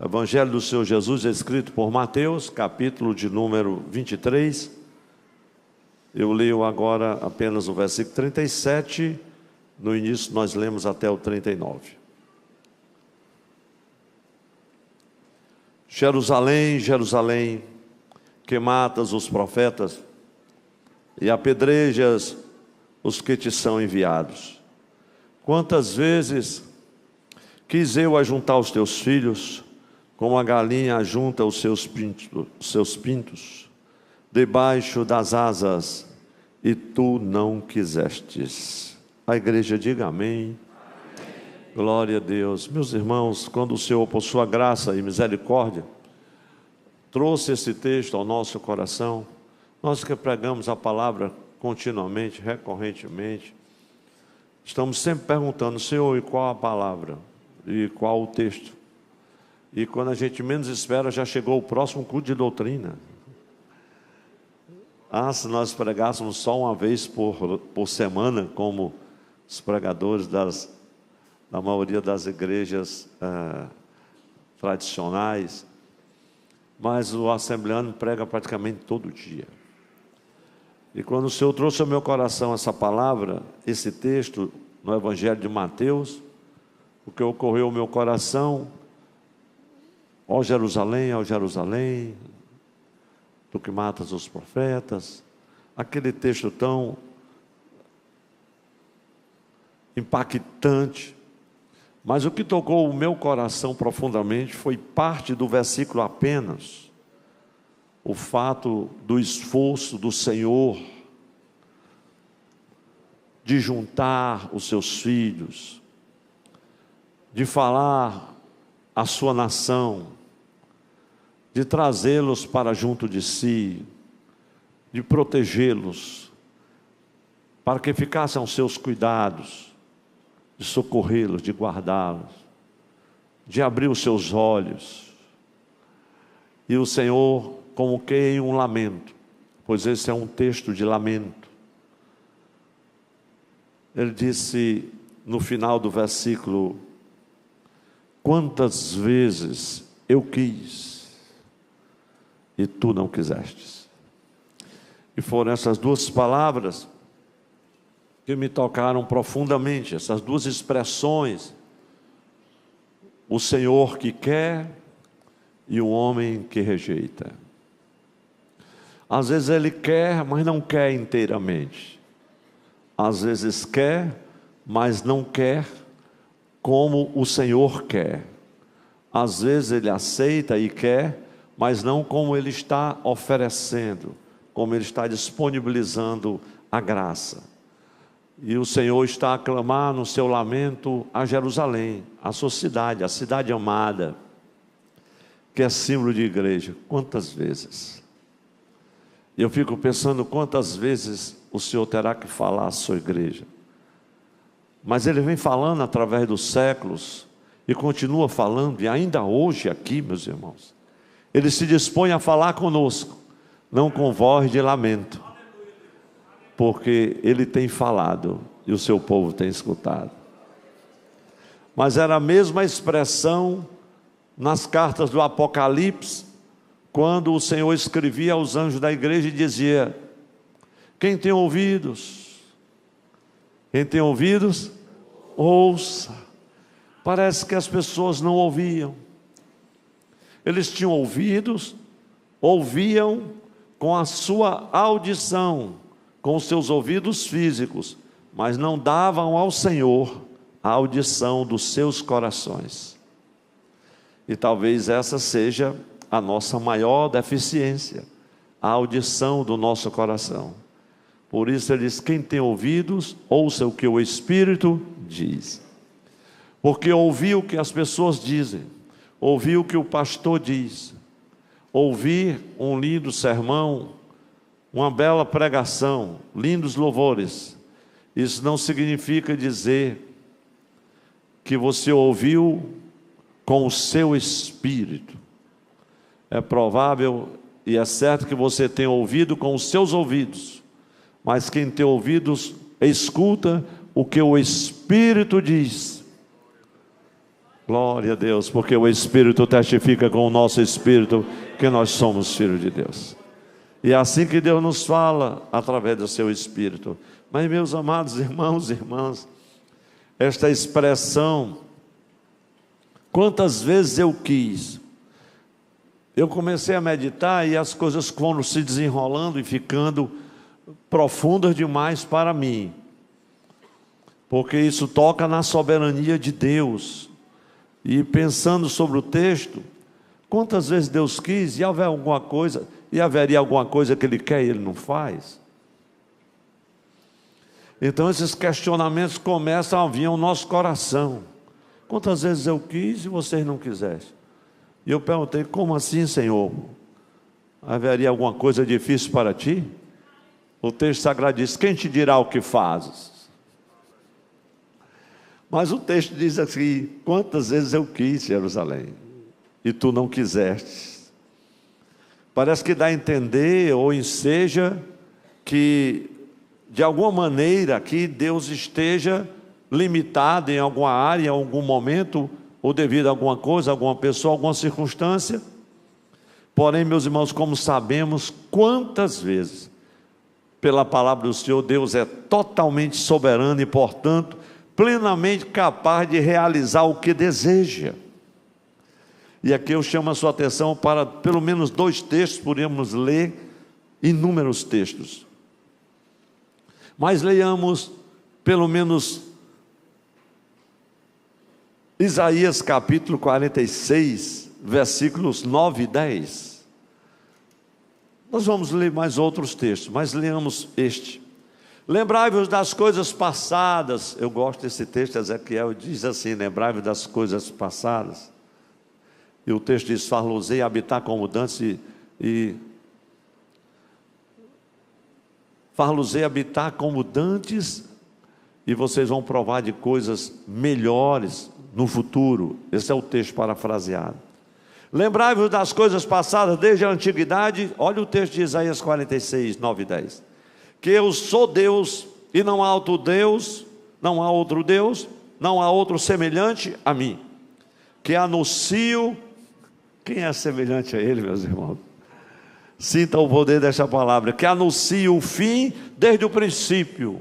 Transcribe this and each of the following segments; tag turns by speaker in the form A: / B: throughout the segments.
A: Evangelho do Senhor Jesus, escrito por Mateus, capítulo de número 23. Eu leio agora apenas o versículo 37, no início nós lemos até o 39. Jerusalém, Jerusalém, que matas os profetas e apedrejas os que te são enviados. Quantas vezes quis eu ajuntar os teus filhos, como a galinha ajunta os seus pintos, debaixo das asas, e tu não quisestes. A igreja diga amém. Amém. Glória a Deus. Meus irmãos, quando o Senhor, por sua graça e misericórdia, trouxe esse texto ao nosso coração, nós que pregamos a palavra continuamente, recorrentemente, estamos sempre perguntando: Senhor, e qual a palavra? E qual o texto? E quando a gente menos espera, já chegou o próximo culto de doutrina. Se nós pregássemos só uma vez por semana, como os pregadores da maioria das igrejas tradicionais, mas o assembleano prega praticamente todo dia. E quando o Senhor trouxe ao meu coração essa palavra, esse texto, no Evangelho de Mateus, o que ocorreu ao meu coração: ó Jerusalém, tu que matas os profetas, aquele texto tão impactante. Mas o que tocou o meu coração profundamente foi parte do versículo apenas, o fato do esforço do Senhor de juntar os seus filhos, de falar a sua nação, de trazê-los para junto de si, de protegê-los, para que ficassem aos seus cuidados, de socorrê-los, de guardá-los, de abrir os seus olhos. E o Senhor, como que em um lamento, pois esse é um texto de lamento, Ele disse no final do versículo: quantas vezes eu quis, e tu não quisestes. E foram essas duas palavras que me tocaram profundamente, essas duas expressões: o Senhor que quer e o homem que rejeita. Às vezes ele quer, mas não quer inteiramente. Às vezes quer, mas não quer como o Senhor quer. Às vezes ele aceita e quer, mas não como Ele está oferecendo, como Ele está disponibilizando a graça. E o Senhor está a clamar no seu lamento a Jerusalém, a sua cidade, a cidade amada, que é símbolo de igreja. Quantas vezes? Eu fico pensando quantas vezes o Senhor terá que falar à sua igreja. Mas Ele vem falando através dos séculos, e continua falando, e ainda hoje aqui, meus irmãos, Ele se dispõe a falar conosco, não com voz de lamento, porque Ele tem falado e o seu povo tem escutado. Mas era a mesma expressão nas cartas do Apocalipse, quando o Senhor escrevia aos anjos da igreja e dizia: quem tem ouvidos, ouça. Parece que as pessoas não ouviam. Eles tinham ouvidos, ouviam com a sua audição, com os seus ouvidos físicos, mas não davam ao Senhor a audição dos seus corações. E talvez essa seja a nossa maior deficiência, a audição do nosso coração. Por isso ele diz: quem tem ouvidos, ouça o que o Espírito diz. Porque ouvir o que as pessoas dizem, ouvir o que o pastor diz, ouvir um lindo sermão, uma bela pregação, lindos louvores, isso não significa dizer que você ouviu com o seu espírito. É provável e é certo que você tenha ouvido com os seus ouvidos, mas quem tem ouvidos escuta o que o Espírito diz. Glória a Deus, porque o Espírito testifica com o nosso espírito que nós somos filhos de Deus. E é assim que Deus nos fala, através do seu Espírito. Mas, meus amados irmãos e irmãs, esta expressão, quantas vezes eu quis, eu comecei a meditar e as coisas foram se desenrolando e ficando profundas demais para mim, porque isso toca na soberania de Deus. E pensando sobre o texto, quantas vezes Deus quis e haveria alguma coisa que Ele quer e Ele não faz? Então esses questionamentos começam a vir ao nosso coração. Quantas vezes eu quis e vocês não quiseram? E eu perguntei, como assim, Senhor? Haveria alguma coisa difícil para ti? O texto sagrado diz, quem te dirá o que fazes? Mas o texto diz assim, quantas vezes eu quis, Jerusalém, e tu não quiseste. Parece que dá a entender, ou enseja, que de alguma maneira aqui Deus esteja limitado em alguma área, em algum momento, ou devido a alguma coisa, alguma pessoa, alguma circunstância. Porém, meus irmãos, como sabemos, quantas vezes, pela palavra do Senhor, Deus é totalmente soberano e, portanto, plenamente capaz de realizar o que deseja. E aqui eu chamo a sua atenção para pelo menos 2 textos, podemos ler inúmeros textos. Mas leiamos pelo menos Isaías capítulo 46, versículos 9 e 10. Nós vamos ler mais outros textos, mas leamos este. Lembrai-vos das coisas passadas. Eu gosto desse texto, Ezequiel diz assim, lembrai-vos das coisas passadas. E o texto diz, far-los-ei habitar como dantes e far-los-ei habitar como dantes, e vocês vão provar de coisas melhores no futuro. Esse é o texto parafraseado. Lembrai-vos das coisas passadas desde a antiguidade. Olha o texto de Isaías 46, 9 e 10. Que eu sou Deus e não há outro Deus, não há outro Deus, não há outro semelhante a mim. Que anuncio, quem é semelhante a Ele, meus irmãos? Sinta o poder desta palavra, que anuncio o fim desde o princípio,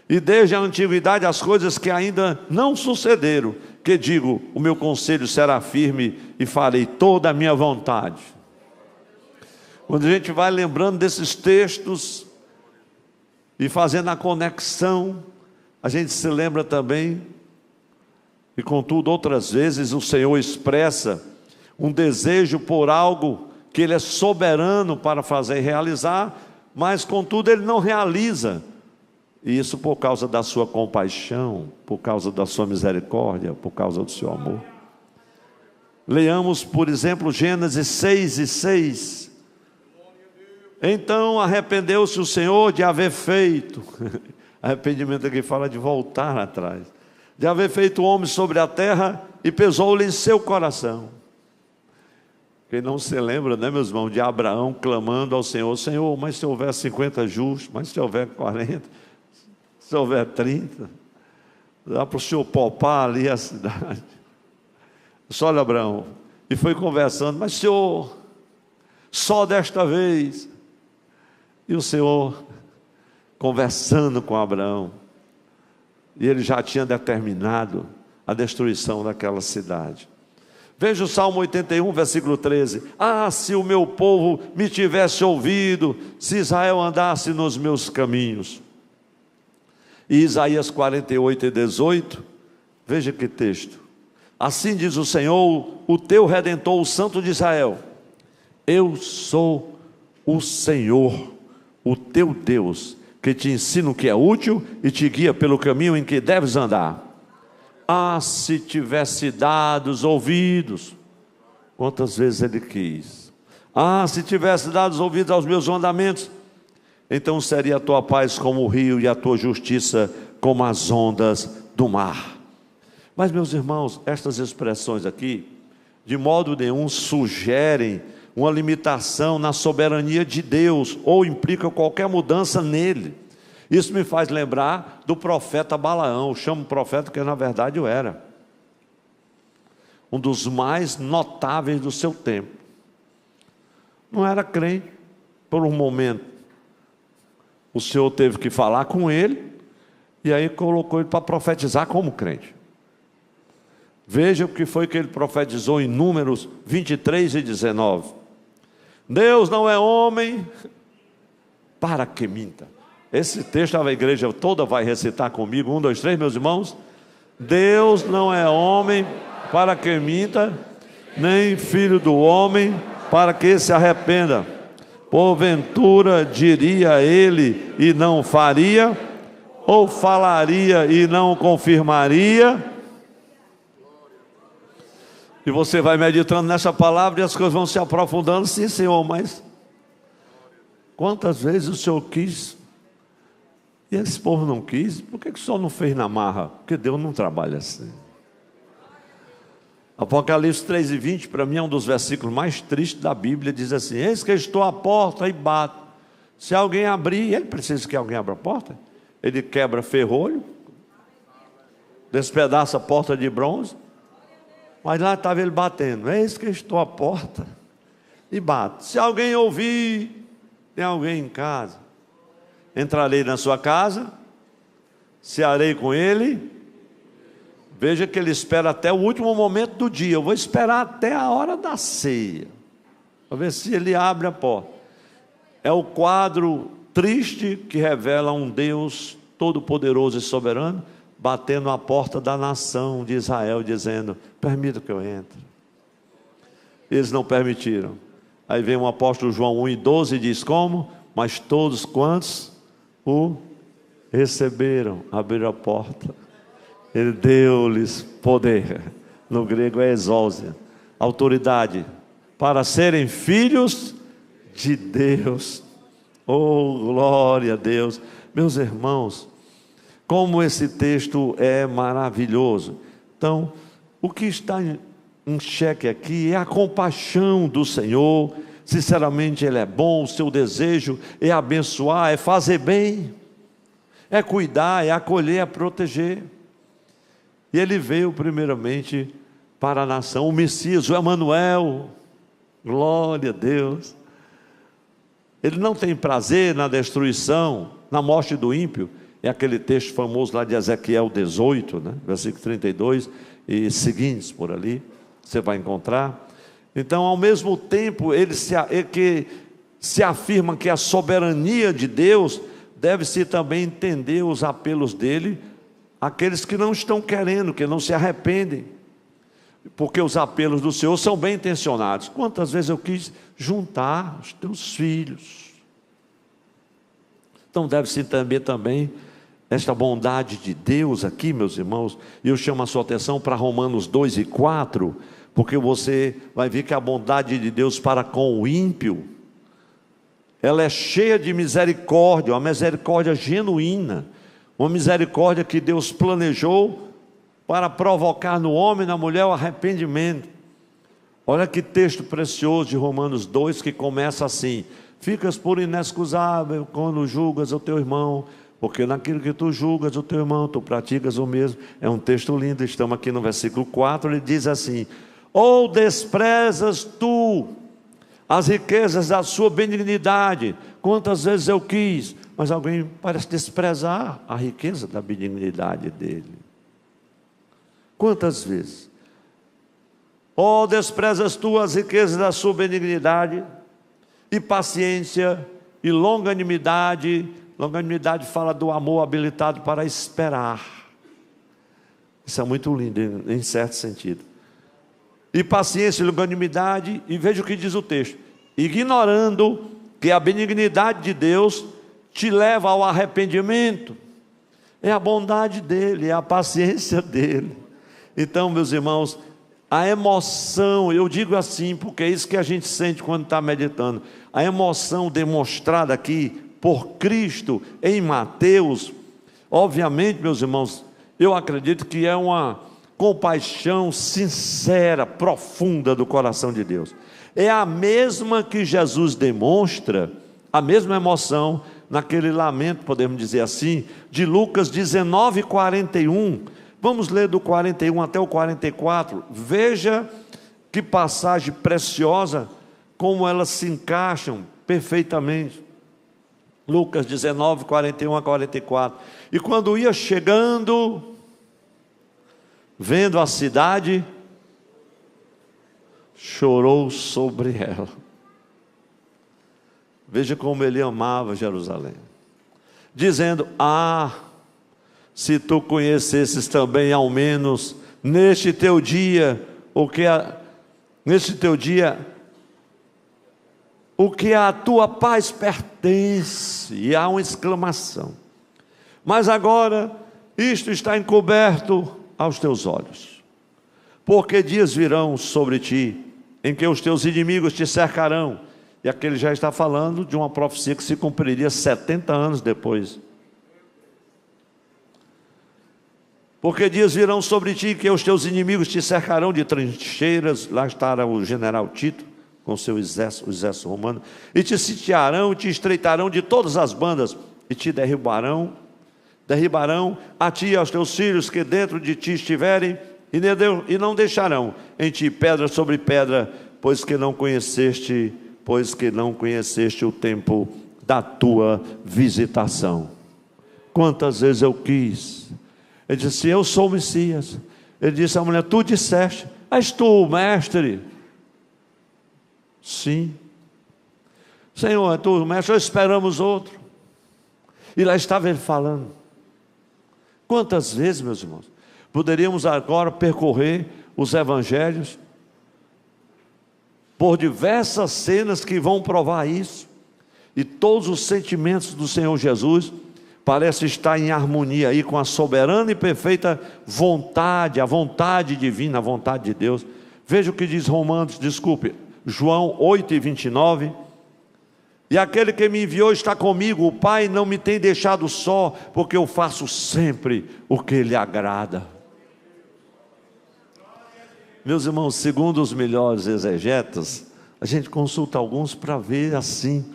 A: e desde a antiguidade as coisas que ainda não sucederam, que digo, o meu conselho será firme e farei toda a minha vontade. Quando a gente vai lembrando desses textos e fazendo a conexão, a gente se lembra também, e contudo outras vezes o Senhor expressa um desejo por algo que Ele é soberano para fazer e realizar, mas contudo Ele não realiza, e isso por causa da sua compaixão, por causa da sua misericórdia, por causa do seu amor. Leamos, por exemplo, Gênesis 6 e 6. Então arrependeu-se o Senhor de haver feito, arrependimento aqui fala de voltar atrás, de haver feito o homem sobre a terra, e pesou-lhe em seu coração. Quem não se lembra, né, meus irmãos, de Abraão clamando ao Senhor, Senhor, mas se houver 50 justos, mas se houver 40, se houver 30, dá para o Senhor poupar ali a cidade. Só olha Abraão, e foi conversando, mas Senhor, só desta vez. E o Senhor conversando com Abraão, e ele já tinha determinado a destruição daquela cidade. Veja o Salmo 81, versículo 13. Ah, se o meu povo me tivesse ouvido, se Israel andasse nos meus caminhos. E Isaías 48 e 18, veja que texto. Assim diz o Senhor, o teu Redentor, o Santo de Israel: eu sou o Senhor, o teu Deus, que te ensina o que é útil e te guia pelo caminho em que deves andar. Ah, se tivesse dado os ouvidos, quantas vezes Ele quis. Ah, se tivesse dado os ouvidos aos meus mandamentos, então seria a tua paz como o rio e a tua justiça como as ondas do mar. Mas, meus irmãos, estas expressões aqui, de modo nenhum sugerem uma limitação na soberania de Deus, ou implica qualquer mudança nele. Isso me faz lembrar do profeta Balaão. Eu chamo profeta porque na verdade eu era. um dos mais notáveis do seu tempo. Não era crente. Por um momento, o Senhor teve que falar com ele, e aí colocou ele para profetizar como crente. Veja o que foi que ele profetizou em Números 23 e 19. Deus não é homem para que minta. Esse texto a igreja toda vai recitar comigo. 1, 2, 3, meus irmãos. Deus não é homem para que minta, nem filho do homem para que se arrependa. Porventura diria ele e não faria, ou falaria e não confirmaria? E você vai meditando nessa palavra e as coisas vão se aprofundando. Sim, Senhor, mas quantas vezes o Senhor quis e esse povo não quis? Por que o Senhor não fez na marra? Porque Deus não trabalha assim. Apocalipse 3 e 20, para mim é um dos versículos mais tristes da Bíblia. Diz assim: eis que estou à porta e bato. Se alguém abrir, ele precisa que alguém abra a porta. Ele quebra ferrolho, despedaça a porta de bronze, mas lá estava ele batendo. Eis que estou à porta e bato. Se alguém ouvir, tem alguém em casa, entrarei na sua casa, cearei com ele. Veja que ele espera até o último momento do dia. Eu vou esperar até a hora da ceia, para ver se ele abre a porta. É o quadro triste que revela um Deus todo-poderoso e soberano, batendo a porta da nação de Israel, dizendo: permita que eu entre. Eles não permitiram. Aí vem o apóstolo João 1 e 12 e diz como? Mas todos quantos o receberam, abriram a porta. Ele deu-lhes poder, no grego é exousia, autoridade, para serem filhos de Deus. Oh, glória a Deus. Meus irmãos, como esse texto é maravilhoso. Então, o que está em xeque aqui é a compaixão do Senhor. Sinceramente, Ele é bom, o seu desejo é abençoar, é fazer bem, é cuidar, é acolher, é proteger. E Ele veio primeiramente para a nação, o Messias, o Emanuel, glória a Deus. Ele não tem prazer na destruição, na morte do ímpio. É aquele texto famoso lá de Ezequiel 18, né? Versículo 32 e seguintes por ali, você vai encontrar. Então, ao mesmo tempo, ele se afirma que a soberania de Deus deve-se também entender os apelos dele, aqueles que não estão querendo, que não se arrependem, porque os apelos do Senhor são bem intencionados. Quantas vezes eu quis juntar os teus filhos? Então deve-se entender também esta bondade de Deus aqui, meus irmãos. E eu chamo a sua atenção para Romanos 2 e 4, porque você vai ver que a bondade de Deus para com o ímpio, ela é cheia de misericórdia, uma misericórdia genuína, uma misericórdia que Deus planejou para provocar no homem e na mulher o arrependimento. Olha que texto precioso de Romanos 2, que começa assim: ficas por inexcusável quando julgas o teu irmão, porque naquilo que tu julgas o teu irmão, tu praticas o mesmo. É um texto lindo. Estamos aqui no versículo 4, ele diz assim: ou desprezas tu as riquezas da sua benignidade? Quantas vezes eu quis, mas alguém parece desprezar a riqueza da benignidade dele. Quantas vezes? Ou desprezas tu as riquezas da sua benignidade, e paciência, e longanimidade. Longanimidade fala do amor habilitado para esperar. Isso é muito lindo, em certo sentido. E paciência e longanimidade, e veja o que diz o texto: ignorando que a benignidade de Deus te leva ao arrependimento. É a bondade dele, é a paciência dele. Então, meus irmãos, a emoção, eu digo assim, porque é isso que a gente sente quando está meditando, a emoção demonstrada aqui por Cristo em Mateus, obviamente, meus irmãos, eu acredito que é uma compaixão sincera, profunda do coração de Deus. É a mesma que Jesus demonstra, a mesma emoção naquele lamento, podemos dizer assim, de Lucas 19:41, Vamos ler do 41 até o 44. Veja que passagem preciosa, como elas se encaixam perfeitamente. Lucas 19, 41 a 44. E quando ia chegando, vendo a cidade, chorou sobre ela. Veja como ele amava Jerusalém, dizendo: se tu conhecesses também ao menos neste teu dia o que a tua paz pertence. E há uma exclamação: mas agora isto está encoberto aos teus olhos, porque dias virão sobre ti em que os teus inimigos te cercarão. E aqui ele já está falando de uma profecia que se cumpriria 70 anos depois. Porque dias virão sobre ti que os teus inimigos te cercarão de trincheiras. Lá estará o general Tito com seu exército, o exército romano, e te sitiarão, e te estreitarão de todas as bandas, e te derribarão a ti e aos teus filhos que dentro de ti estiverem, e não deixarão em ti pedra sobre pedra, pois que não conheceste o tempo da tua visitação. Quantas vezes eu quis. Ele disse: eu sou o Messias. Ele disse à mulher: tu disseste, és tu o mestre? Sim. Senhor, é tu o mestre, ou esperamos outro? E lá estava ele falando. Quantas vezes, meus irmãos, poderíamos agora percorrer os evangelhos por diversas cenas que vão provar isso, e todos os sentimentos do Senhor Jesus parecem estar em harmonia aí com a soberana e perfeita vontade, a vontade divina, a vontade de Deus. Veja o que diz João 8:29. E aquele que me enviou está comigo, o Pai não me tem deixado só, porque eu faço sempre o que lhe agrada. Meus irmãos, segundo os melhores exegetas, a gente consulta alguns para ver assim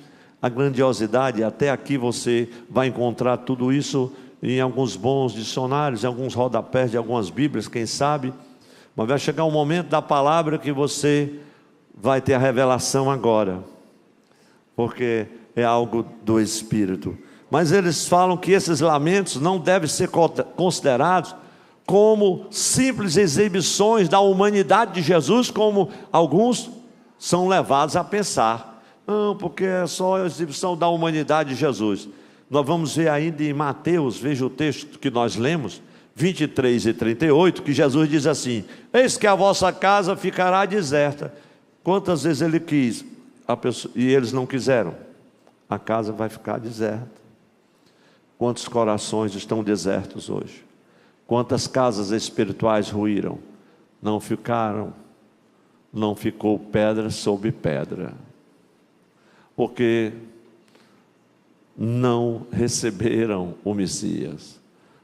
A: a grandiosidade. Até aqui você vai encontrar tudo isso em alguns bons dicionários, em alguns rodapés de algumas bíblias, quem sabe. Mas vai chegar um momento da palavra que você vai ter a revelação agora, porque é algo do Espírito. Mas eles falam que esses lamentos não devem ser considerados como simples exibições da humanidade de Jesus, como alguns são levados a pensar. Não, porque é só a exibição da humanidade de Jesus. Nós vamos ver ainda em Mateus, veja o texto que nós lemos, 23 e 38, que Jesus diz assim: eis que a vossa casa ficará deserta. Quantas vezes ele quis, e eles não quiseram? A casa vai ficar deserta. Quantos corações estão desertos hoje? Quantas casas espirituais ruíram? Não ficou pedra sobre pedra, porque não receberam o Messias,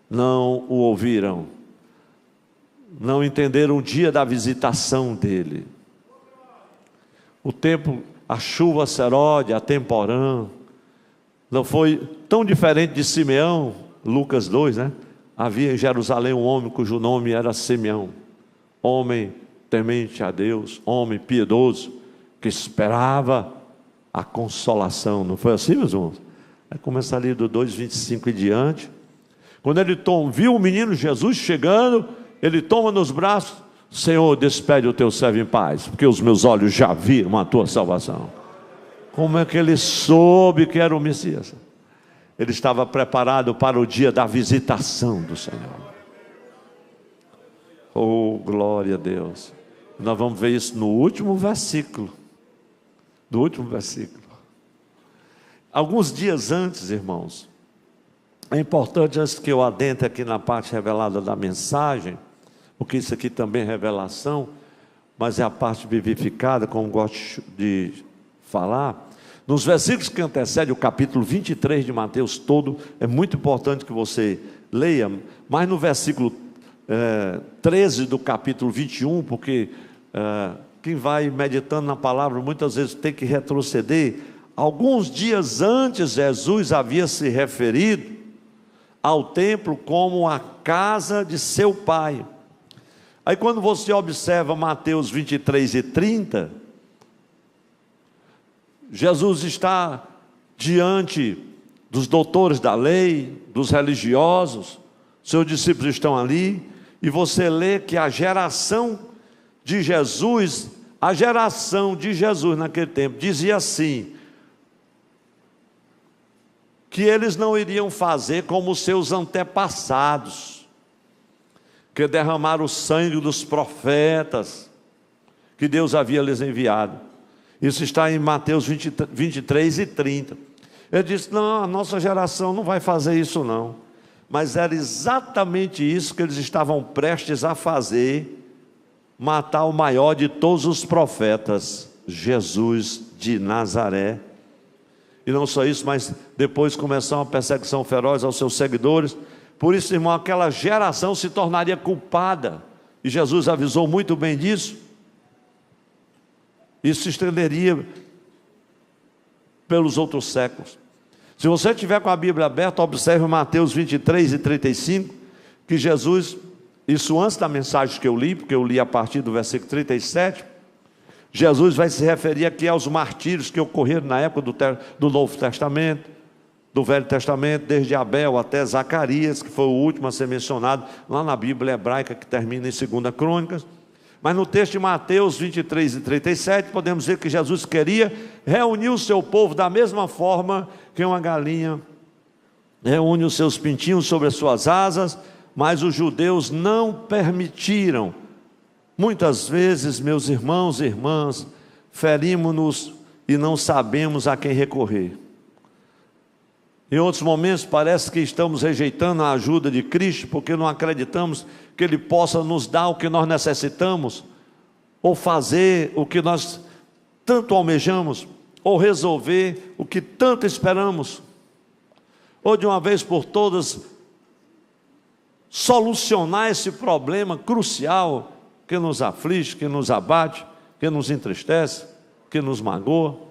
A: não o ouviram, não entenderam o dia da visitação dele. O tempo, a chuva serode, a temporã, não foi tão diferente de Simeão. Lucas 2, né? Havia em Jerusalém um homem cujo nome era Simeão, homem temente a Deus, homem piedoso, que esperava a consolação. Não foi assim, meus irmãos? Aí começa ali do 2:25 e diante. Quando ele viu o menino Jesus chegando, ele toma nos braços: Senhor, despede o teu servo em paz, porque os meus olhos já viram a tua salvação. Como é que ele soube que era o Messias? Ele estava preparado para o dia da visitação do Senhor. Oh, glória a Deus. Nós vamos ver isso no último versículo. Do último versículo. Alguns dias antes, irmãos, é importante, antes que eu adentre aqui na parte revelada da mensagem, porque isso aqui também é revelação, mas é a parte vivificada, como gosto de falar. Nos versículos que antecedem o capítulo 23 de Mateus todo, é muito importante que você leia, mas no versículo 13 do capítulo 21, porque quem vai meditando na palavra muitas vezes tem que retroceder. Alguns dias antes, Jesus havia se referido ao templo como a casa de seu pai. Aí quando você observa Mateus 23 e 30, Jesus está diante dos doutores da lei, dos religiosos, seus discípulos estão ali, e você lê que a geração de Jesus naquele tempo dizia assim, que eles não iriam fazer como os seus antepassados, que derramaram o sangue dos profetas, que Deus havia lhes enviado. Isso está em Mateus 23 e 30. Ele disse, não, a nossa geração não vai fazer isso não. Mas era exatamente isso que eles estavam prestes a fazer, matar o maior de todos os profetas, Jesus de Nazaré. E não só isso, mas depois começou uma perseguição feroz aos seus seguidores. Por isso, irmão, aquela geração se tornaria culpada. E Jesus avisou muito bem disso. Isso se estenderia pelos outros séculos. Se você tiver com a Bíblia aberta, observe Mateus 23 e 35, que Jesus, isso antes da mensagem que eu li, porque eu li a partir do versículo 37, Jesus vai se referir aqui aos martírios que ocorreram na época do Novo Testamento, do Velho Testamento, desde Abel até Zacarias, que foi o último a ser mencionado lá na Bíblia hebraica, que termina em 2 Crônicas. Mas no texto de Mateus 23 e 37, podemos ver que Jesus queria reunir o seu povo da mesma forma que uma galinha reúne os seus pintinhos sobre as suas asas, mas os judeus não permitiram. Muitas vezes, meus irmãos e irmãs, ferimos-nos e não sabemos a quem recorrer. Em outros momentos parece que estamos rejeitando a ajuda de Cristo, porque não acreditamos que Ele possa nos dar o que nós necessitamos, ou fazer o que nós tanto almejamos, ou resolver o que tanto esperamos, ou de uma vez por todas, solucionar esse problema crucial que nos aflige, que nos abate, que nos entristece, que nos magoa.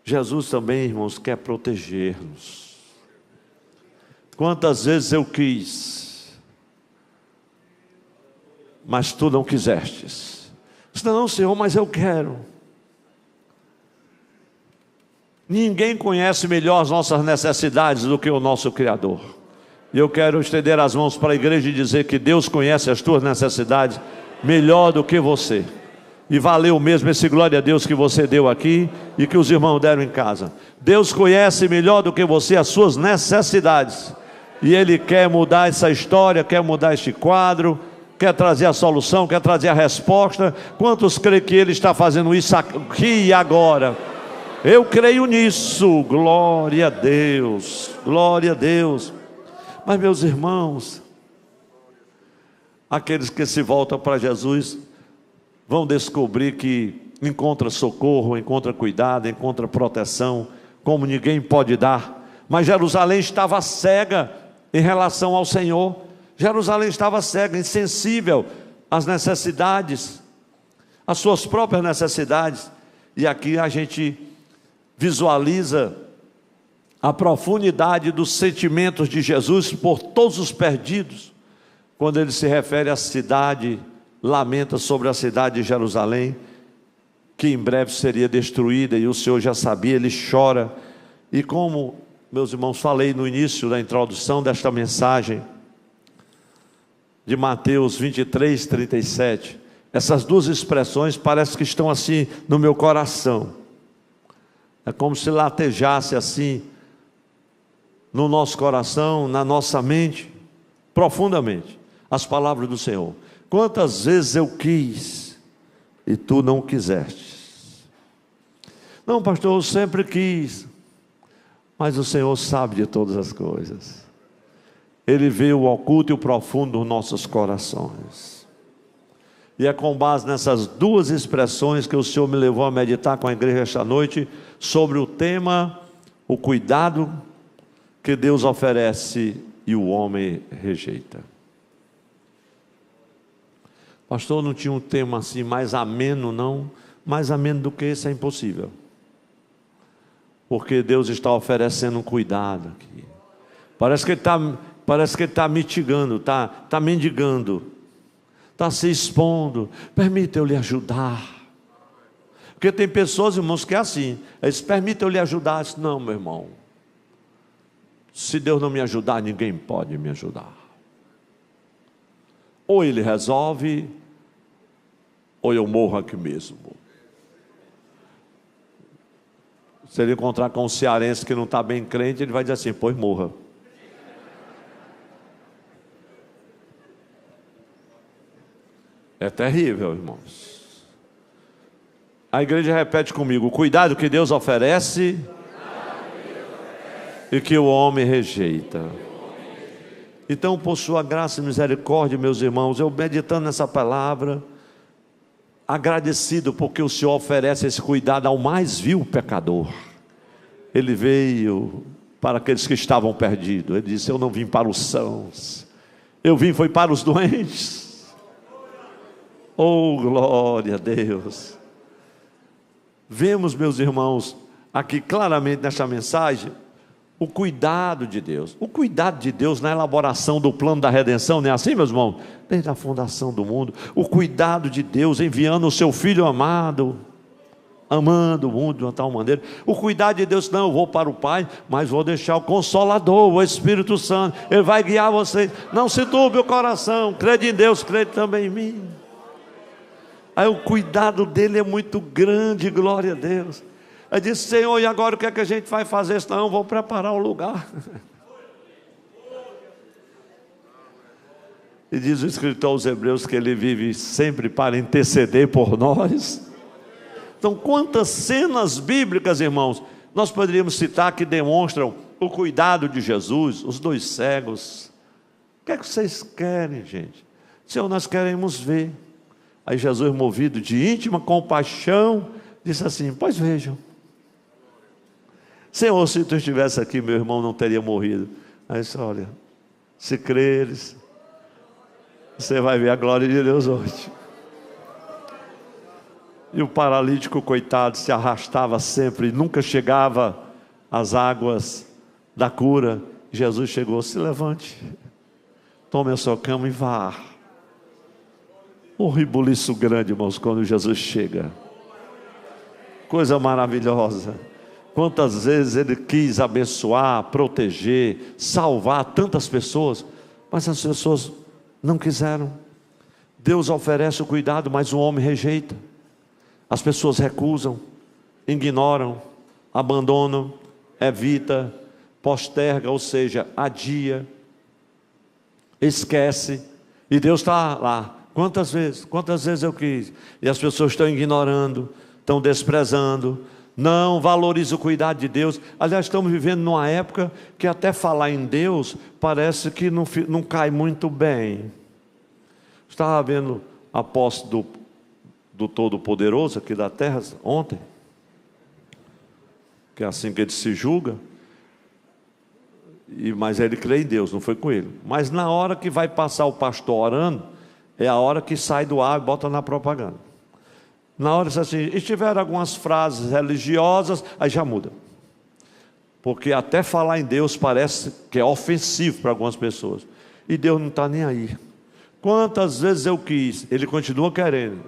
A: Jesus também, irmãos, quer proteger-nos. Quantas vezes eu quis, mas tu não quisestes. Não, Senhor, mas eu quero. Ninguém conhece melhor as nossas necessidades do que o nosso Criador. E eu quero estender as mãos para a igreja e dizer que Deus conhece as tuas necessidades melhor do que você. E valeu mesmo esse glória a Deus que você deu aqui e que os irmãos deram em casa. Deus conhece melhor do que você as suas necessidades. E Ele quer mudar essa história, quer mudar este quadro, quer trazer a solução, quer trazer a resposta. Quantos creem que Ele está fazendo isso aqui e agora? Eu creio nisso, glória a Deus, glória a Deus. Mas meus irmãos, aqueles que se voltam para Jesus vão descobrir que encontra socorro, encontra cuidado, encontra proteção, como ninguém pode dar. Mas Jerusalém estava cega em relação ao Senhor. Jerusalém estava cega, insensível às necessidades, às suas próprias necessidades. E aqui a gente visualiza a profundidade dos sentimentos de Jesus por todos os perdidos, quando ele se refere à cidade, lamenta sobre a cidade de Jerusalém, que em breve seria destruída, e o Senhor já sabia, ele chora. E como, meus irmãos, falei no início da introdução desta mensagem, de Mateus 23, 37, essas duas expressões parecem que estão assim no meu coração. É como se latejasse assim no nosso coração, na nossa mente, profundamente, as palavras do Senhor. Quantas vezes eu quis e tu não quisestes? Não, pastor, eu sempre quis, mas o Senhor sabe de todas as coisas. Ele vê o oculto e o profundo dos nossos corações. E é com base nessas duas expressões que o Senhor me levou a meditar com a igreja esta noite sobre o tema, o cuidado que Deus oferece e o homem rejeita. Pastor, não tinha um tema assim mais ameno, não? Mais ameno do que esse é impossível. Porque Deus está oferecendo um cuidado aqui. Parece que ele está mitigando, está mendigando, está se expondo. Permita eu lhe ajudar. Porque tem pessoas, irmãos, que é assim. Eles permita eu lhe ajudar. Disse, não, meu irmão. Se Deus não me ajudar, ninguém pode me ajudar. Ou Ele resolve, ou eu morro aqui mesmo. Se ele encontrar com um cearense que não está bem crente, ele vai dizer assim, pois morra. É terrível, irmãos. A igreja repete comigo, o cuidado que Deus oferece e que o homem rejeita. Então, por sua graça e misericórdia, meus irmãos, eu meditando nessa palavra, agradecido porque o Senhor oferece esse cuidado ao mais vil pecador. Ele veio para aqueles que estavam perdidos. Ele disse, eu não vim para os sãos, eu vim foi para os doentes. Oh, glória a Deus. Vemos, meus irmãos, aqui claramente nesta mensagem, o cuidado de Deus. O cuidado de Deus na elaboração do plano da redenção, não é assim, meus irmãos? Desde a fundação do mundo. O cuidado de Deus enviando o seu Filho amado, amando o mundo de uma tal maneira. O cuidado de Deus, não, eu vou para o Pai, mas vou deixar o Consolador, o Espírito Santo. Ele vai guiar vocês. Não se turbe o coração. Crede em Deus, crede também em mim. Aí o cuidado dele é muito grande, glória a Deus. Aí disse, Senhor, e agora o que é que a gente vai fazer? Não, eu vou preparar o lugar. E diz o escritor aos Hebreus que ele vive sempre para interceder por nós. Então, quantas cenas bíblicas, irmãos, nós poderíamos citar que demonstram o cuidado de Jesus, os dois cegos. O que é que vocês querem, gente? Senhor, nós queremos ver. Aí Jesus, movido de íntima compaixão, disse assim, pois vejam. Senhor, se tu estivesse aqui, meu irmão não teria morrido. Aí disse, olha, se creres, você vai ver a glória de Deus hoje. E o paralítico, coitado, se arrastava sempre, nunca chegava às águas da cura. Jesus chegou, se levante, tome a sua cama e vá. Um ribuliço grande, irmãos, quando Jesus chega. Coisa maravilhosa. Quantas vezes Ele quis abençoar, proteger, salvar tantas pessoas, mas as pessoas não quiseram. Deus oferece o cuidado, mas o homem rejeita. As pessoas recusam, ignoram, abandonam, evita, posterga, ou seja, adia, esquece. E Deus está lá. Quantas vezes eu quis, e as pessoas estão ignorando, estão desprezando, não valorizam o cuidado de Deus. Aliás, estamos vivendo numa época que até falar em Deus parece que não cai muito bem. Estava vendo a posse do Todo-Poderoso aqui da terra ontem, que é assim que ele se julga, mas ele crê em Deus, não foi com ele. Mas na hora que vai passar o pastor orando, é a hora que sai do ar e bota na propaganda. Na hora assim, e tiveram algumas frases religiosas, aí já muda. Porque até falar em Deus parece que é ofensivo para algumas pessoas. E Deus não está nem aí. Quantas vezes eu quis, Ele continua querendo.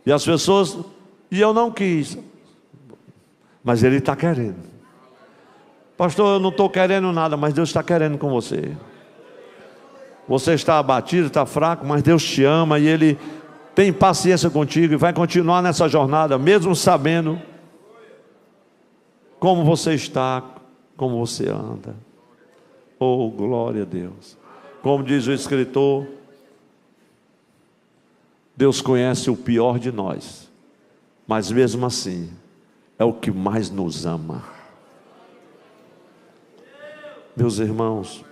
A: E as pessoas, e eu não quis. Mas Ele está querendo. Pastor, eu não estou querendo nada, mas Deus está querendo com você. Você está abatido, está fraco, mas Deus te ama e Ele tem paciência contigo e vai continuar nessa jornada, mesmo sabendo como você está, como você anda. Oh, glória a Deus. Como diz o escritor, Deus conhece o pior de nós, mas mesmo assim, é o que mais nos ama. Meus irmãos,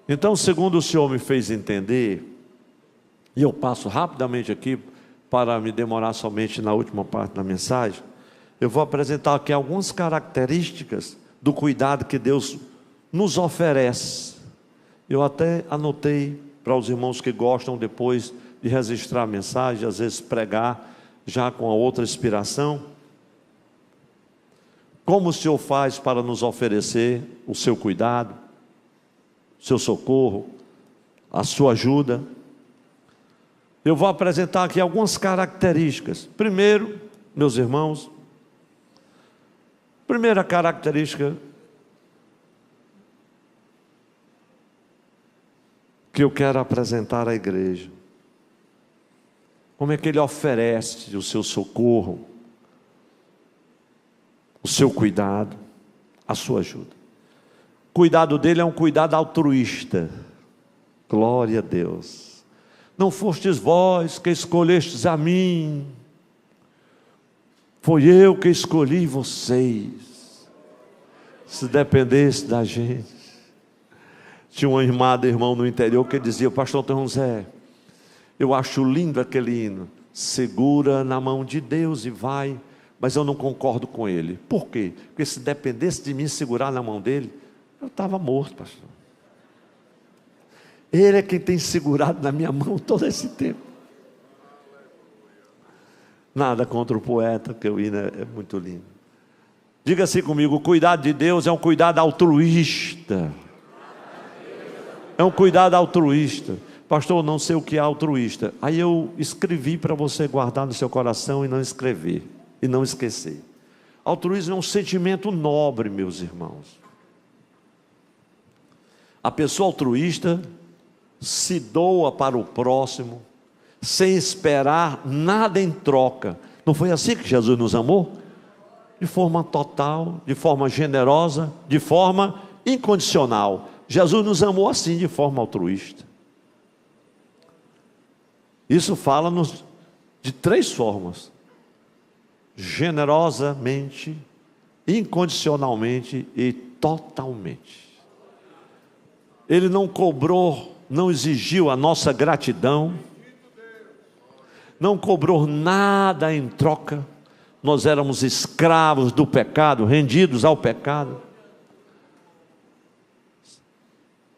A: então, segundo o Senhor me fez entender, e eu passo rapidamente aqui, para me demorar somente na última parte da mensagem, eu vou apresentar aqui algumas características do cuidado que Deus nos oferece. Eu até anotei para os irmãos que gostam depois de registrar a mensagem, às vezes pregar já com a outra inspiração. Como o Senhor faz para nos oferecer o seu cuidado, o seu socorro, a sua ajuda? Eu vou apresentar aqui algumas características. Primeiro, meus irmãos, primeira característica que eu quero apresentar à igreja: como é que Ele oferece o seu socorro, o seu cuidado, a sua ajuda. O cuidado dele é um cuidado altruísta. Glória a Deus. Não fostes vós que escolhestes a mim, foi eu que escolhi vocês. Se dependesse da gente. Tinha um irmão no interior que dizia: pastor Antônio José, eu acho lindo aquele hino, segura na mão de Deus e vai, mas eu não concordo com ele. Por quê? Porque se dependesse de mim segurar na mão dele, eu estava morto, pastor. Ele é quem tem segurado na minha mão todo esse tempo. Nada contra o poeta, que o hino é muito lindo. Diga assim comigo: o cuidado de Deus é um cuidado altruísta. É um cuidado altruísta. Pastor, eu não sei o que é altruísta. Aí eu escrevi para você guardar no seu coração e não escrever, e não esquecer. Altruísmo é um sentimento nobre, meus irmãos. A pessoa altruísta se doa para o próximo, sem esperar nada em troca. Não foi assim que Jesus nos amou? De forma total, de forma generosa, de forma incondicional. Jesus nos amou assim, de forma altruísta. Isso fala-nos de três formas: generosamente, incondicionalmente e totalmente. Ele não cobrou, não exigiu a nossa gratidão, não cobrou nada em troca. Nós éramos escravos do pecado, rendidos ao pecado.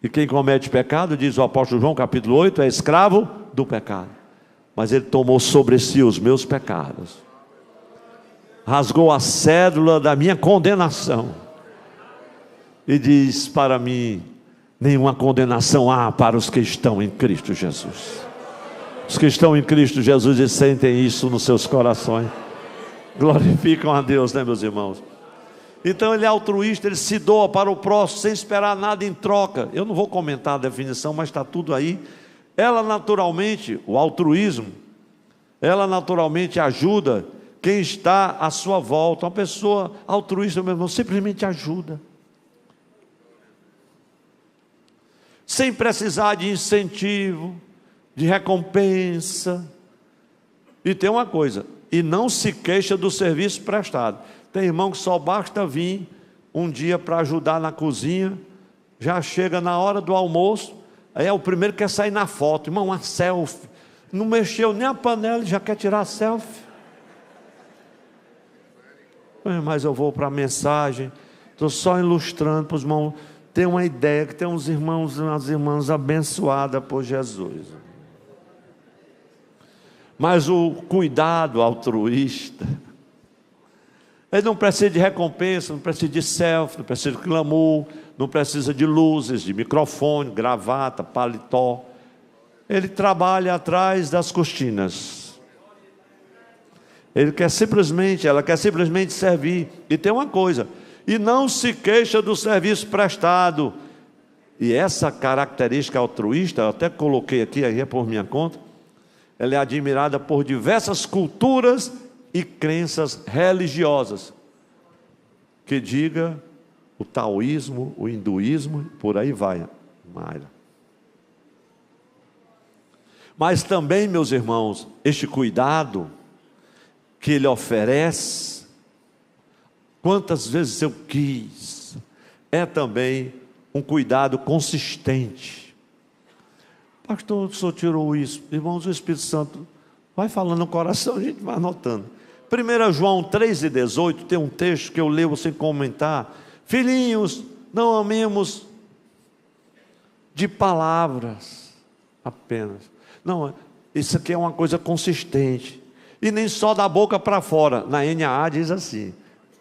A: E quem comete pecado, diz o apóstolo João capítulo 8, é escravo do pecado. Mas Ele tomou sobre si os meus pecados, rasgou a cédula da minha condenação e diz para mim: nenhuma condenação há para os que estão em Cristo Jesus. Os que estão em Cristo Jesus e sentem isso nos seus corações, glorificam a Deus, né, meus irmãos? Então ele é altruísta, ele se doa para o próximo sem esperar nada em troca. Eu não vou comentar a definição, mas está tudo aí. Ela naturalmente, o altruísmo, ela naturalmente ajuda quem está à sua volta. Uma pessoa altruísta, meu irmão, simplesmente ajuda, sem precisar de incentivo, de recompensa. E tem uma coisa: e não se queixa do serviço prestado. Tem irmão que só basta vir um dia para ajudar na cozinha, já chega na hora do almoço, aí é o primeiro que quer sair na foto. Irmão, uma selfie, não mexeu nem a panela e já quer tirar a selfie. Mas eu vou para a mensagem, estou só ilustrando para os irmãos ter uma ideia, que tem uns irmãos e umas irmãs abençoadas por Jesus. Mas o cuidado altruísta, ele não precisa de recompensa, não precisa de selfie, não precisa de clamor, não precisa de luzes, de microfone, gravata, paletó. Ele trabalha atrás das cortinas. Ela quer simplesmente servir. E tem uma coisa: e não se queixa do serviço prestado. E essa característica altruísta, eu até coloquei aqui, aí é por minha conta, ela é admirada por diversas culturas e crenças religiosas, que diga o taoísmo, o hinduísmo, por aí vai, Mayra. Mas também, meus irmãos, este cuidado que ele oferece, quantas vezes eu quis, é também um cuidado consistente. Pastor, o senhor tirou isso. Irmãos, o Espírito Santo vai falando no coração, a gente vai anotando. 1 João 3,18, tem um texto que eu leio sem comentar. Filhinhos, não amemos de palavras apenas. Não, isso aqui é uma coisa consistente. E nem só da boca para fora. Na NAA diz assim: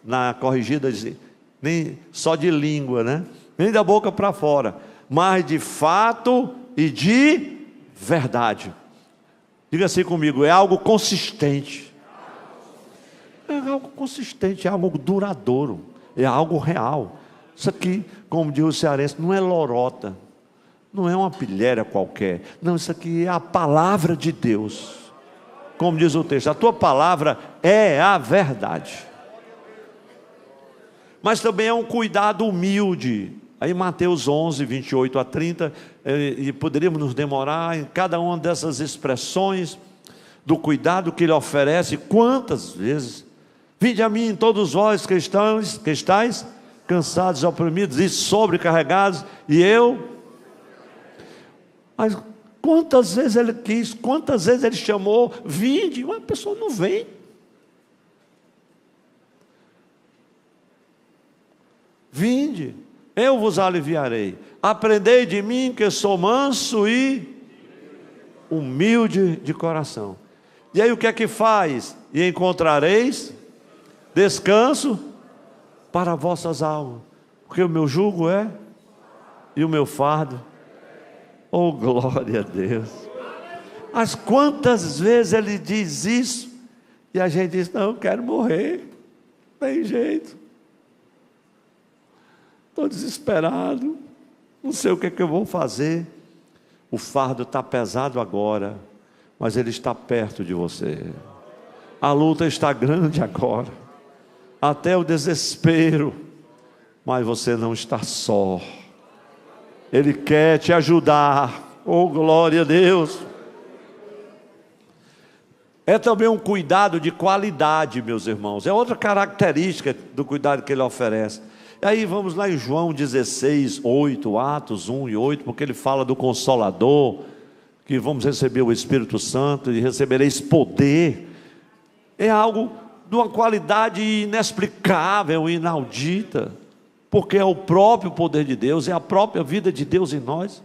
A: na corrigida diz, nem só de língua, né? Nem da boca para fora, mas de fato e de verdade. Diga assim comigo, é algo consistente. É algo consistente, é algo duradouro, é algo real. Isso aqui, como diz o cearense, não é lorota, não é uma pilhéria qualquer. Não, isso aqui é a palavra de Deus. Como diz o texto, a tua palavra é a verdade. Mas também é um cuidado humilde. Aí Mateus 11, 28 a 30, e poderíamos nos demorar em cada uma dessas expressões do cuidado que Ele oferece. Quantas vezes? Vinde a mim todos vós que estáis cansados, oprimidos e sobrecarregados, e eu... Mas quantas vezes Ele quis, quantas vezes Ele chamou, vinde, uma pessoa não vem. Vinde, eu vos aliviarei. Aprendei de mim que sou manso e humilde de coração. E aí o que é que faz? E encontrareis descanso para vossas almas. Porque o meu jugo é, e o meu fardo. Oh, glória a Deus. Mas quantas vezes Ele diz isso, e a gente diz, não, eu quero morrer, não tem jeito. Estou desesperado, não sei o que é que eu vou fazer. O fardo está pesado agora, mas Ele está perto de você. A luta está grande agora, até o desespero, mas você não está só. Ele quer te ajudar. Oh, glória a Deus. É também um cuidado de qualidade, meus irmãos. É outra característica do cuidado que Ele oferece. E aí vamos lá em João 16, 8, Atos 1 e 8, porque ele fala do Consolador, que vamos receber o Espírito Santo e recebereis poder. É algo de uma qualidade inexplicável, inaudita, porque é o próprio poder de Deus, é a própria vida de Deus em nós.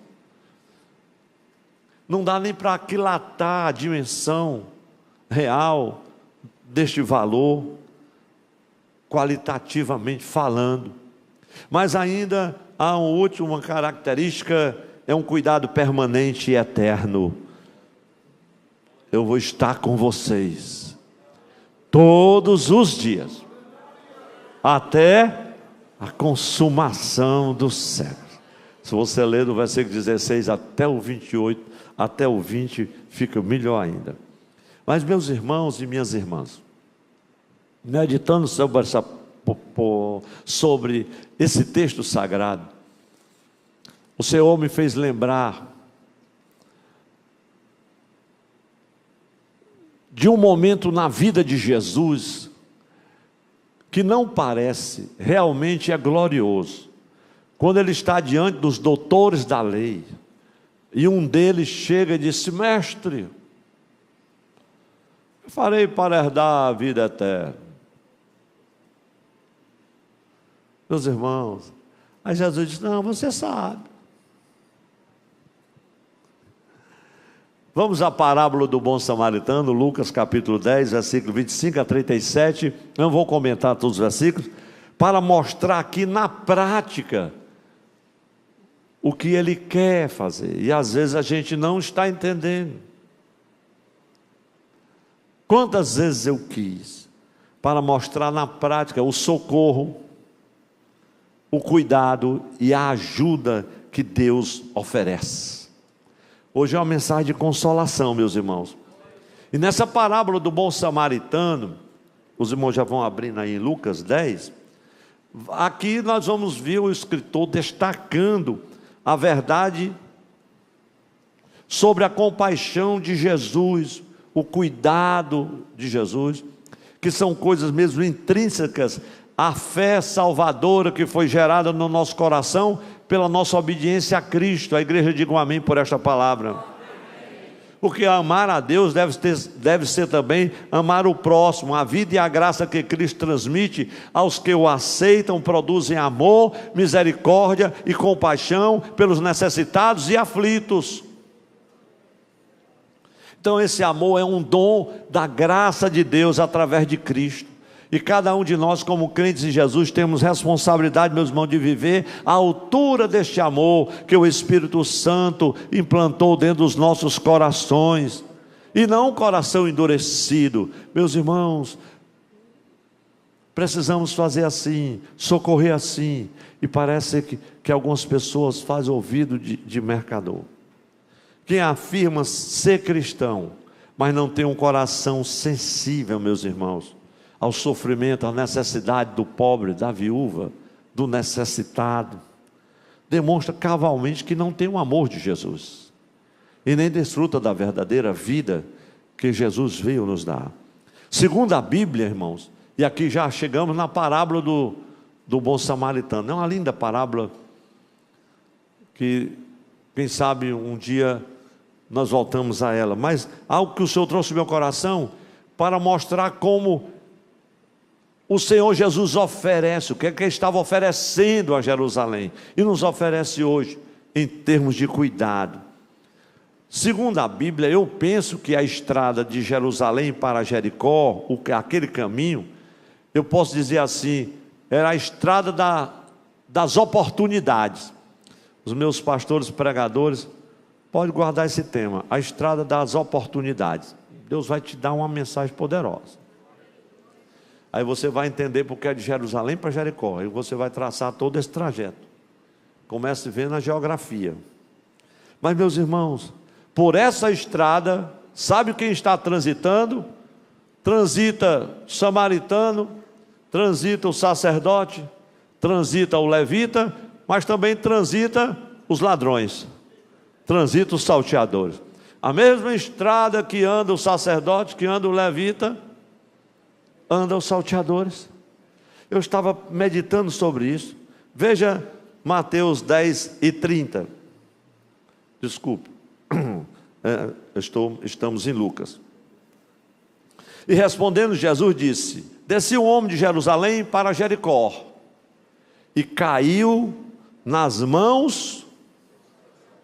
A: Não dá nem para aquilatar a dimensão real deste valor, qualitativamente falando. Mas ainda há uma última característica, é um cuidado permanente e eterno. Eu vou estar com vocês todos os dias, até a consumação dos séculos. Se você ler do versículo 16 até o 28, até o 20, fica melhor ainda. Mas meus irmãos e minhas irmãs, meditando sobre esse texto sagrado, o Senhor me fez lembrar de um momento na vida de Jesus que não parece, realmente é glorioso. Quando Ele está diante dos doutores da lei, e um deles chega e diz, mestre, eu farei para herdar a vida eterna. Meus irmãos, aí Jesus diz, não, você sabe. Vamos à parábola do bom samaritano, Lucas capítulo 10, versículo 25 a 37, não vou comentar todos os versículos, para mostrar aqui na prática o que Ele quer fazer, e às vezes a gente não está entendendo. Quantas vezes eu quis, para mostrar na prática o socorro, o cuidado e a ajuda que Deus oferece. Hoje é uma mensagem de consolação, meus irmãos. E nessa parábola do bom samaritano, os irmãos já vão abrindo aí em Lucas 10, aqui nós vamos ver o escritor destacando a verdade sobre a compaixão de Jesus, o cuidado de Jesus, que são coisas mesmo intrínsecas à fé salvadora que foi gerada no nosso coração pela nossa obediência a Cristo. A igreja diga um amém por esta palavra. Porque amar a Deus deve ser também amar o próximo. A vida e a graça que Cristo transmite aos que o aceitam produzem amor, misericórdia e compaixão pelos necessitados e aflitos. Então esse amor é um dom da graça de Deus através de Cristo. E cada um de nós, como crentes em Jesus, temos responsabilidade, meus irmãos, de viver à altura deste amor que o Espírito Santo implantou dentro dos nossos corações, e não um coração endurecido. Meus irmãos, precisamos fazer assim, socorrer assim, e parece que algumas pessoas fazem ouvido de mercador. Quem afirma ser cristão, mas não tem um coração sensível, meus irmãos, ao sofrimento, à necessidade do pobre, da viúva, do necessitado, demonstra cabalmente que não tem o amor de Jesus, e nem desfruta da verdadeira vida que Jesus veio nos dar. Segundo a Bíblia, irmãos, e aqui já chegamos na parábola do bom samaritano. É uma linda parábola, que quem sabe um dia nós voltamos a ela, mas algo que o Senhor trouxe no meu coração, para mostrar como o Senhor Jesus oferece, o que é que Ele estava oferecendo a Jerusalém, e nos oferece hoje, em termos de cuidado. Segundo a Bíblia, eu penso que a estrada de Jerusalém para Jericó, aquele caminho, eu posso dizer assim, era a estrada das oportunidades. Os meus pastores pregadores, pode guardar esse tema, a estrada das oportunidades. Deus vai te dar uma mensagem poderosa. Aí você vai entender porque é de Jerusalém para Jericó. Aí você vai traçar todo esse trajeto. Comece vendo a geografia. Mas, meus irmãos, por essa estrada, sabe quem está transitando? Transita o samaritano, transita o sacerdote, transita o levita, mas também transita os ladrões, transita os salteadores. A mesma estrada que anda o sacerdote, que anda o levita, anda os salteadores. Eu estava meditando sobre isso. Veja Mateus 10:30. Desculpe, estamos em Lucas. E respondendo Jesus disse: descia um homem de Jerusalém para Jericó, e caiu nas mãos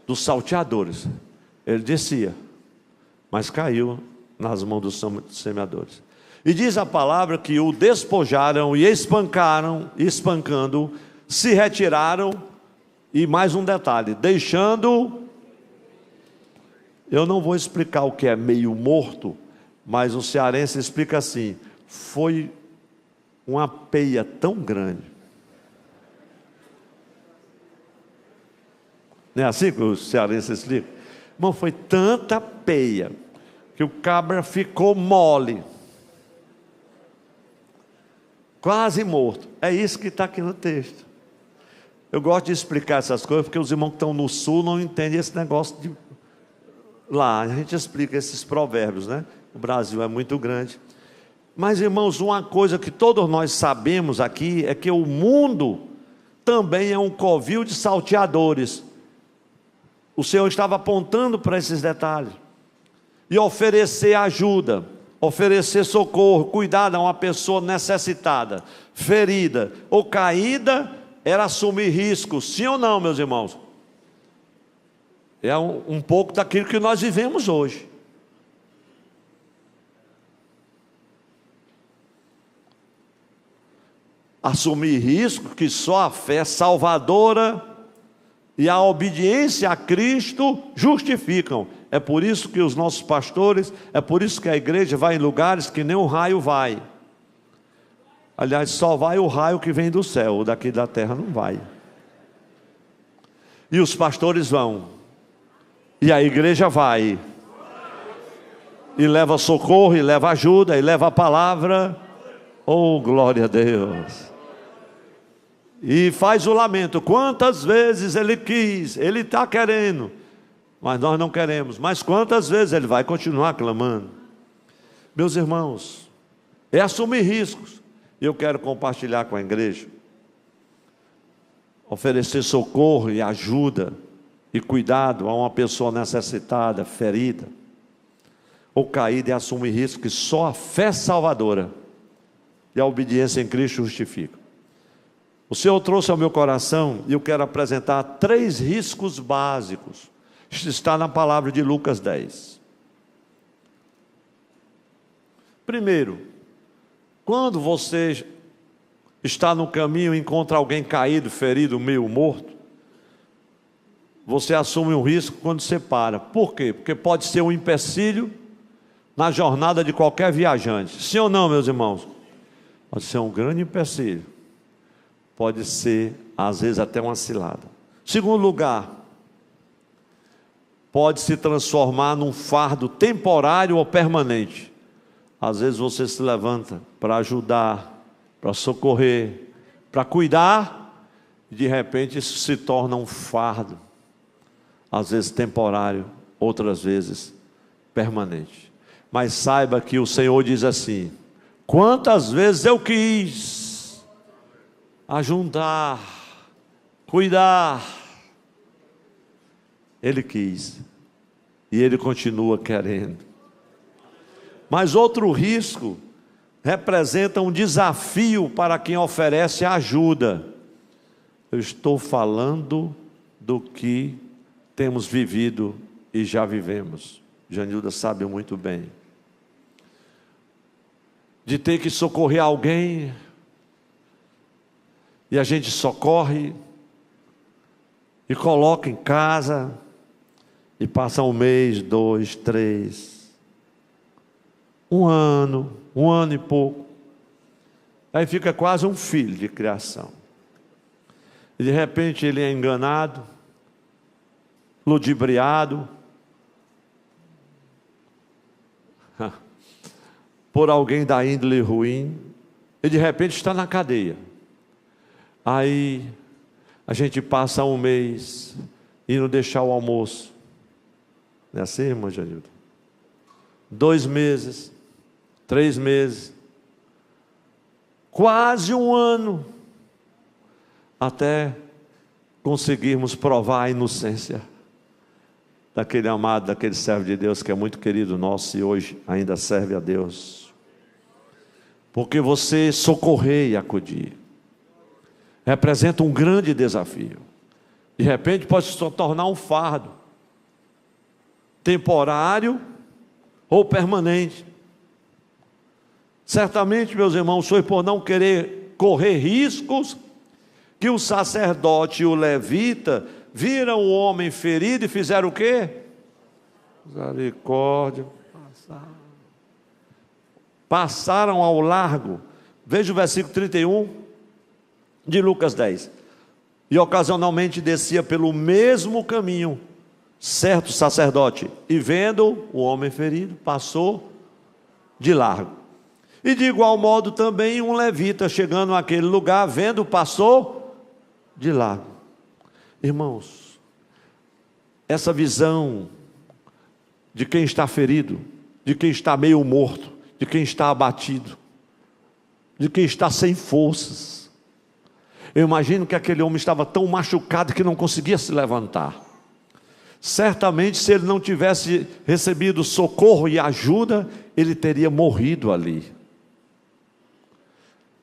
A: dos salteadores. Ele descia, mas caiu nas mãos dos semeadores. E diz a palavra que o despojaram e espancaram, espancando, se retiraram. E mais um detalhe, deixando, eu não vou explicar o que é meio morto, mas o cearense explica assim: foi uma peia tão grande. Não é assim que o cearense explica? Irmão, foi tanta peia que o cabra ficou mole, quase morto. É isso que está aqui no texto. Eu gosto de explicar essas coisas, porque os irmãos que estão no sul não entendem esse negócio de lá. A gente explica esses provérbios, né? O Brasil é muito grande. Mas, irmãos, uma coisa que todos nós sabemos aqui é que o mundo também é um covil de salteadores. O Senhor estava apontando para esses detalhes. E oferecer ajuda, oferecer socorro, cuidado a uma pessoa necessitada, ferida ou caída, era assumir riscos. Sim ou não, meus irmãos? É um pouco daquilo que nós vivemos hoje. Assumir risco que só a fé salvadora e a obediência a Cristo justificam. É por isso que os nossos pastores, é por isso que a igreja vai em lugares que nem o raio vai. Aliás, só vai o raio que vem do céu, o daqui da terra não vai. E os pastores vão, e a igreja vai, e leva socorro, e leva ajuda, e leva a palavra. Oh, glória a Deus! E faz o lamento. Quantas vezes ele quis, ele está querendo, mas nós não queremos. Mas quantas vezes ele vai continuar clamando? Meus irmãos, é assumir riscos. Eu quero compartilhar com a igreja, oferecer socorro e ajuda e cuidado a uma pessoa necessitada, ferida ou caída, e assumir risco que só a fé salvadora e a obediência em Cristo justifica. O Senhor trouxe ao meu coração, e eu quero apresentar 3 riscos básicos. Isso está na palavra de Lucas 10. Primeiro, Quando você está no caminho e encontra alguém caído, ferido, meio morto, você assume um risco quando você para. Por quê? Porque pode ser um empecilho na jornada de qualquer viajante. Sim ou não, meus irmãos? Pode ser um grande empecilho. Pode ser, às vezes, até uma cilada. Segundo lugar, pode se transformar num fardo temporário ou permanente. Às vezes você se levanta para ajudar, para socorrer, para cuidar, e de repente isso se torna um fardo. Às vezes temporário, outras vezes permanente. Mas saiba que o Senhor diz assim: quantas vezes eu quis ajudar, cuidar, Ele quis, e Ele continua querendo. Mas outro risco representa um desafio para quem oferece ajuda. Eu estou falando do que temos vivido e já vivemos. Janilda sabe muito bem. De ter que socorrer alguém, e a gente socorre, e coloca em casa, e passa um mês, 2, 3, um ano e pouco. Aí fica quase um filho de criação. E de repente ele é enganado, ludibriado por alguém da índole ruim, e de repente está na cadeia. Aí a gente passa um mês e não deixar o almoço. Não é assim, irmã Janilda? 2 meses, 3 meses, quase um ano, até conseguirmos provar a inocência daquele amado, daquele servo de Deus que é muito querido nosso e hoje ainda serve a Deus. Porque você socorrer e acudir representa um grande desafio. De repente pode se tornar um fardo temporário ou permanente. Certamente, meus irmãos, foi por não querer correr riscos que o sacerdote e o levita viram o homem ferido e fizeram o quê? Misericórdia. Passaram ao largo. Veja o versículo 31 de Lucas 10. E ocasionalmente descia pelo mesmo caminho certo sacerdote, e vendo o homem ferido, passou de largo. E de igual modo também um levita, chegando àquele lugar, vendo, passou de largo. Irmãos, essa visão de quem está ferido, de quem está meio morto, de quem está abatido, de quem está sem forças. Eu imagino que aquele homem estava tão machucado que não conseguia se levantar. Certamente, se ele não tivesse recebido socorro e ajuda, ele teria morrido ali.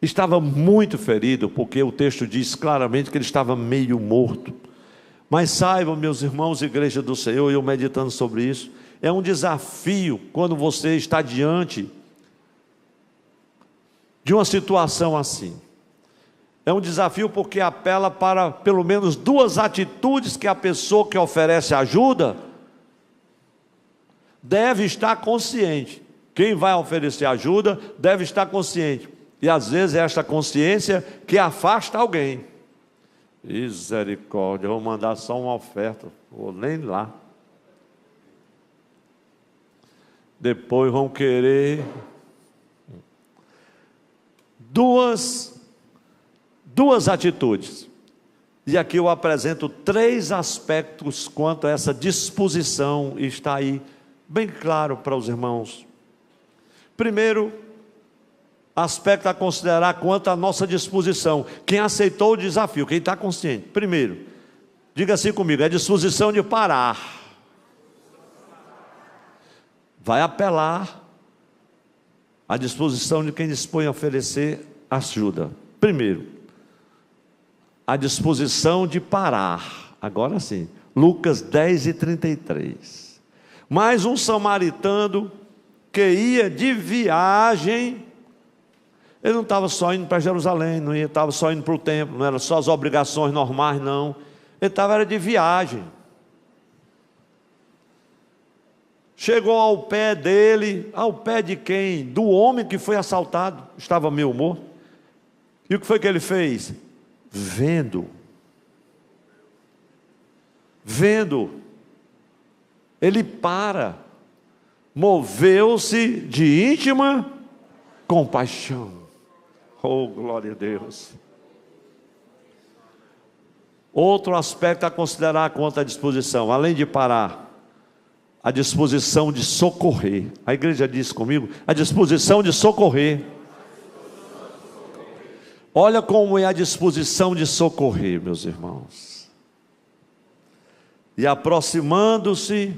A: Estava muito ferido, porque o texto diz claramente que ele estava meio morto. Mas saibam, meus irmãos, igreja do Senhor, eu meditando sobre isso, é um desafio quando você está diante de uma situação assim. É um desafio porque apela para pelo menos 2 atitudes que a pessoa que oferece ajuda deve estar consciente. Quem vai oferecer ajuda deve estar consciente. E às vezes é esta consciência que afasta alguém. Misericórdia, eu vou mandar só uma oferta, vou nem lá. Depois vão querer duas atitudes. E aqui eu apresento 3 aspectos quanto a essa disposição, e está aí bem claro para os irmãos. Primeiro aspecto a considerar quanto à nossa disposição. Quem aceitou o desafio, quem está consciente. Primeiro, diga assim comigo, é disposição de parar. Vai apelar à disposição de quem dispõe a oferecer ajuda. Primeiro, a disposição de parar. Agora sim, Lucas 10:33. Mais um samaritano que ia de viagem Ele não estava só indo para Jerusalém, não estava só indo para o templo, não era só as obrigações normais, não. Ele estava de viagem. Chegou ao pé dele, ao pé de quem? Do homem que foi assaltado, estava meio morto. E o que foi que ele fez? Vendo, ele moveu-se de íntima compaixão. Oh, glória a Deus. Outro aspecto a considerar quanto à disposição, além de parar, a disposição de socorrer. A igreja diz comigo, a disposição de socorrer. Olha como é a disposição de socorrer, meus irmãos. E aproximando-se,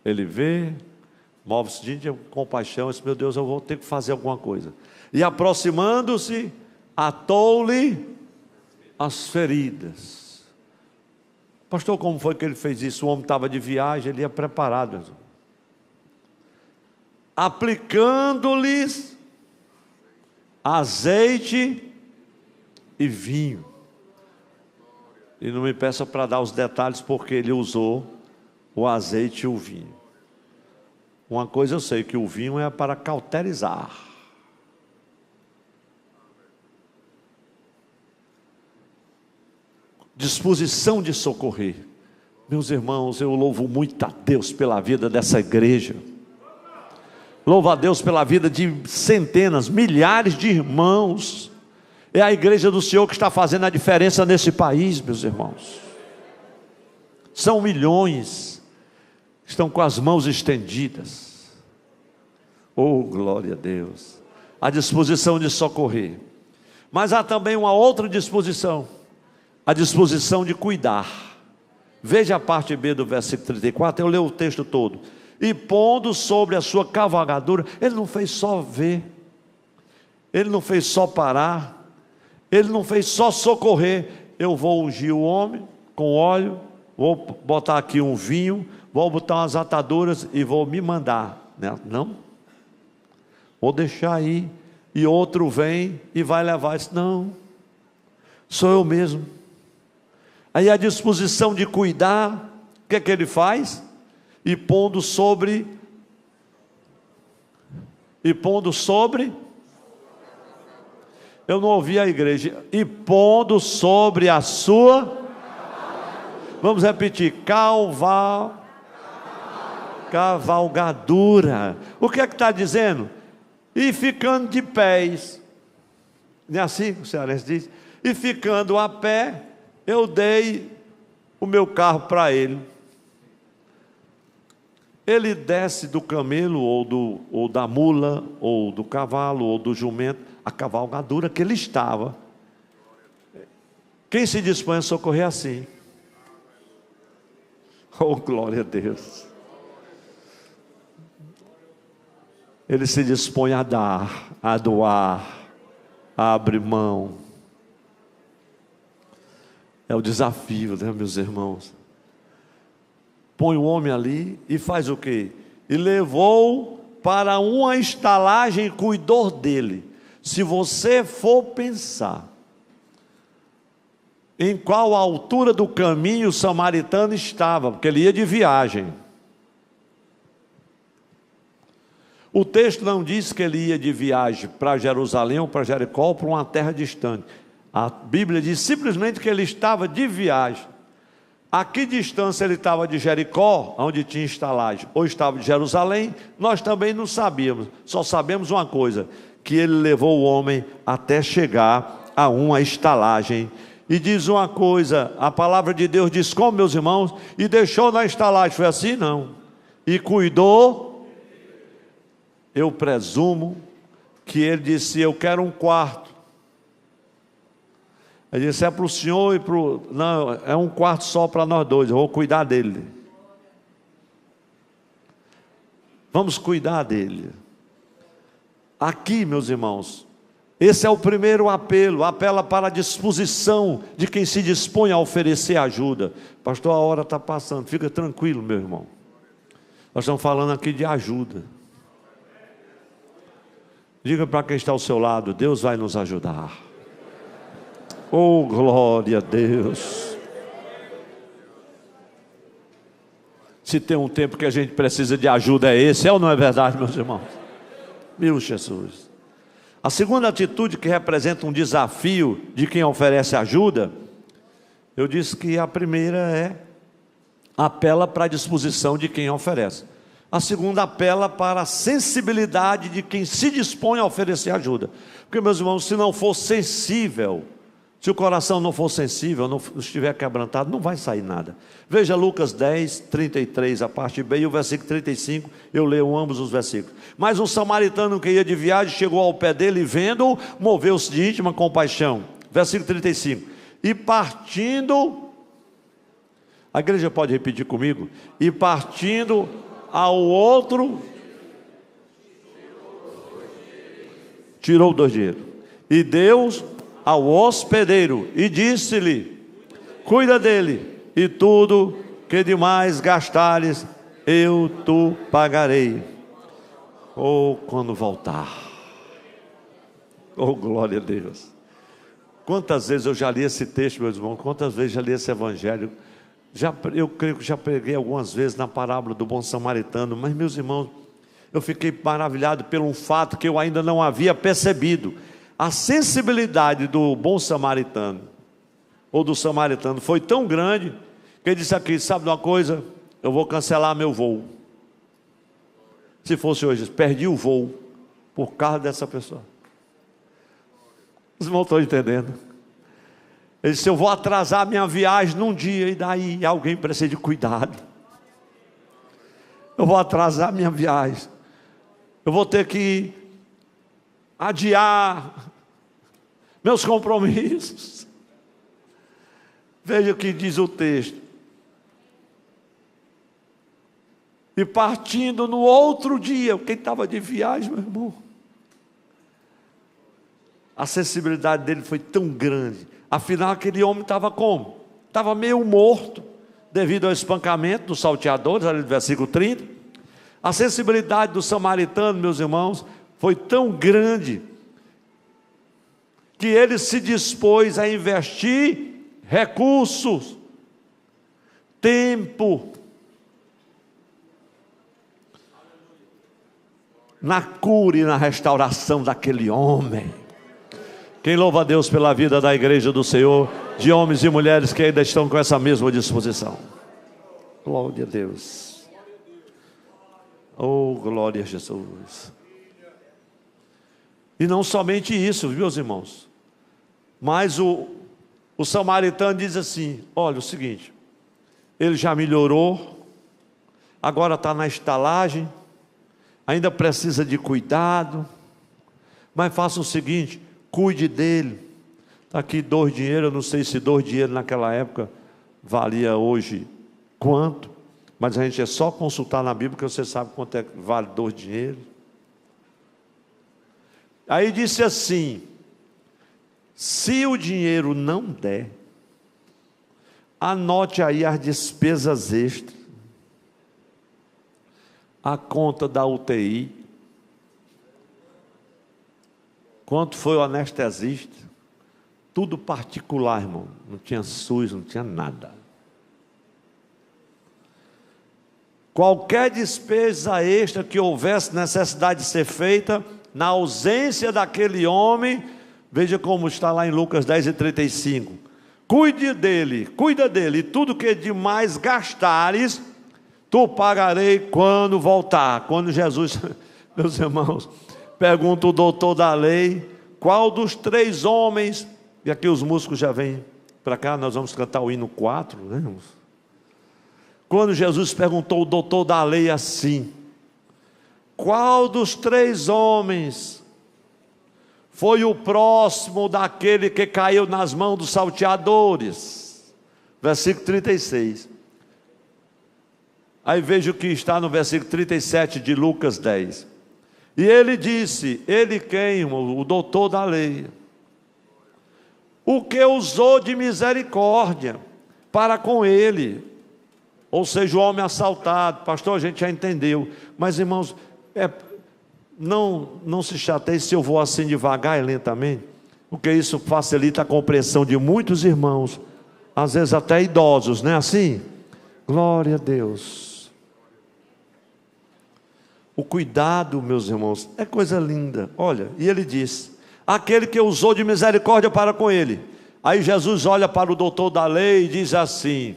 A: ele vê, move-se de compaixão, e diz, meu Deus, eu vou ter que fazer alguma coisa. E aproximando-se, atou-lhe as feridas. Pastor, como foi que ele fez isso? O homem estava de viagem, ele ia preparado. Aplicando-lhes azeite e vinho. E não me peça para dar os detalhes, porque ele usou o azeite e o vinho. Uma coisa eu sei, que o vinho é para cauterizar. Disposição de socorrer. Meus irmãos, eu louvo muito a Deus pela vida dessa igreja. Louvo a Deus pela vida de centenas, milhares de irmãos. É a igreja do Senhor que está fazendo a diferença nesse país, meus irmãos. São milhões que estão com as mãos estendidas. Oh, glória a Deus. A disposição de socorrer. Mas há também uma outra disposição, a disposição de cuidar. Veja a parte B do versículo 34, eu leio o texto todo. E pondo sobre a sua cavalgadura, ele não fez só ver, ele não fez só parar, ele não fez só socorrer. Eu vou ungir o homem com óleo, vou botar aqui um vinho, vou botar umas ataduras e vou me mandar. Não, vou deixar aí, e outro vem e vai levar isso. Não, sou eu mesmo. Aí a disposição de cuidar, o que é que ele faz? E pondo sobre, eu não ouvi a igreja, e pondo sobre a sua, vamos repetir, cavalgadura. O que é que está dizendo? E ficando de pés, não é assim que o cearense diz? E ficando a pé, eu dei o meu carro para ele. Ele desce do camelo, ou da mula, ou do cavalo, ou do jumento, a cavalgadura que ele estava. Quem se dispõe a socorrer assim? Oh, glória a Deus. Ele se dispõe a dar, a doar, a abrir mão. É o desafio, né, meus irmãos? Põe o homem ali e faz o quê? E levou para uma estalagem e cuidou dele. Se você for pensar em qual altura do caminho o samaritano estava, porque ele ia de viagem. O texto não diz que ele ia de viagem para Jerusalém ou para Jericó ou para uma terra distante. A Bíblia diz simplesmente que ele estava de viagem. A que distância ele estava de Jericó, onde tinha estalagem, ou estava de Jerusalém, nós também não sabíamos. Só sabemos uma coisa, que ele levou o homem até chegar a uma estalagem. E diz uma coisa, a palavra de Deus diz como, meus irmãos? E deixou na estalagem, foi assim? Não. E cuidou, eu presumo que ele disse, eu quero um quarto. Ele disse, é para o senhor e para o... Não, é um quarto só para nós dois, eu vou cuidar dele. Vamos cuidar dele. Aqui, meus irmãos, esse é o primeiro apelo, apela para a disposição de quem se dispõe a oferecer ajuda. Pastor, a hora está passando, fica tranquilo, meu irmão. Nós estamos falando aqui de ajuda. Diga para quem está ao seu lado: Deus vai nos ajudar. Oh, glória a Deus. Se tem um tempo que a gente precisa de ajuda, é esse, é ou não é verdade, meus irmãos? Meu Jesus. A segunda atitude, que representa um desafio de quem oferece ajuda, eu disse que a primeira é apela para a disposição de quem oferece. A segunda apela para a sensibilidade de quem se dispõe a oferecer ajuda. Porque, meus irmãos, se não for sensível, se o coração não for sensível, não estiver quebrantado, não vai sair nada. Veja Lucas 10, 33, a parte B, e o versículo 35, eu leio ambos os versículos. Mas um samaritano que ia de viagem chegou ao pé dele e, vendo-o, moveu-se de íntima compaixão. Versículo 35. E partindo, a igreja pode repetir comigo? E partindo ao outro, tirou 2 dinheiros. E Deus ao hospedeiro e disse-lhe: cuida dele, e tudo que demais gastares eu tu pagarei, ou quando voltar. Oh, glória a Deus. Quantas vezes eu já li esse texto, meus irmãos, quantas vezes já li esse evangelho. Eu creio que já preguei algumas vezes na parábola do bom samaritano, mas, meus irmãos, eu fiquei maravilhado pelo fato que eu ainda não havia percebido. A sensibilidade do bom samaritano, ou do samaritano, foi tão grande, que ele disse aqui: sabe de uma coisa? Eu vou cancelar meu voo. Se fosse hoje, perdi o voo, por causa dessa pessoa. Os irmãos estão entendendo? Ele disse: eu vou atrasar minha viagem num dia, e daí alguém precisa de cuidado. Eu vou atrasar minha viagem, eu vou ter que adiar meus compromissos. Veja o que diz o texto. E partindo no outro dia, quem estava de viagem, meu irmão, a sensibilidade dele foi tão grande. Afinal, aquele homem estava como? Estava meio morto, devido ao espancamento dos salteadores, ali no versículo 30. A sensibilidade do samaritano, meus irmãos, foi tão grande, que ele se dispôs a investir recursos, tempo, na cura e na restauração daquele homem. Quem louva a Deus pela vida da igreja do Senhor, de homens e mulheres que ainda estão com essa mesma disposição. Glória a Deus. Oh, glória a Jesus. E não somente isso, meus irmãos, mas o samaritano diz assim: olha, o seguinte, ele já melhorou, agora está na estalagem, ainda precisa de cuidado, mas faça o seguinte, cuide dele. Está aqui 2 dinheiros, eu não sei se 2 dinheiros naquela época valia hoje quanto, mas a gente é só consultar na Bíblia que você sabe quanto é que vale 2 dinheiros. Aí disse assim: se o dinheiro não der, anote aí as despesas extras, a conta da UTI, quanto foi o anestesista, tudo particular, irmão, não tinha SUS, não tinha nada. Qualquer despesa extra que houvesse necessidade de ser feita, na ausência daquele homem, veja como está lá em Lucas 10 e 35, cuida dele, e tudo que demais gastares, tu pagarei quando voltar. Quando Jesus, meus irmãos, pergunta o doutor da lei, qual dos 3 homens, e aqui os músicos já vêm para cá, nós vamos cantar o hino 4, né, irmãos? Quando Jesus perguntou o doutor da lei assim, qual dos 3 homens foi o próximo daquele que caiu nas mãos dos salteadores? Versículo 36. Aí veja o que está no versículo 37 de Lucas 10. E ele disse, ele quem? O doutor da lei. O que usou de misericórdia para com ele. Ou seja, o homem assaltado. Pastor, a gente já entendeu. Mas, irmãos, não se chateie se eu vou assim devagar e lentamente, porque isso facilita a compreensão de muitos irmãos, às vezes até idosos, não é assim? Glória a Deus. O cuidado, meus irmãos, é coisa linda. Olha, e ele diz: aquele que usou de misericórdia para com ele. Aí Jesus olha para o doutor da lei e diz assim: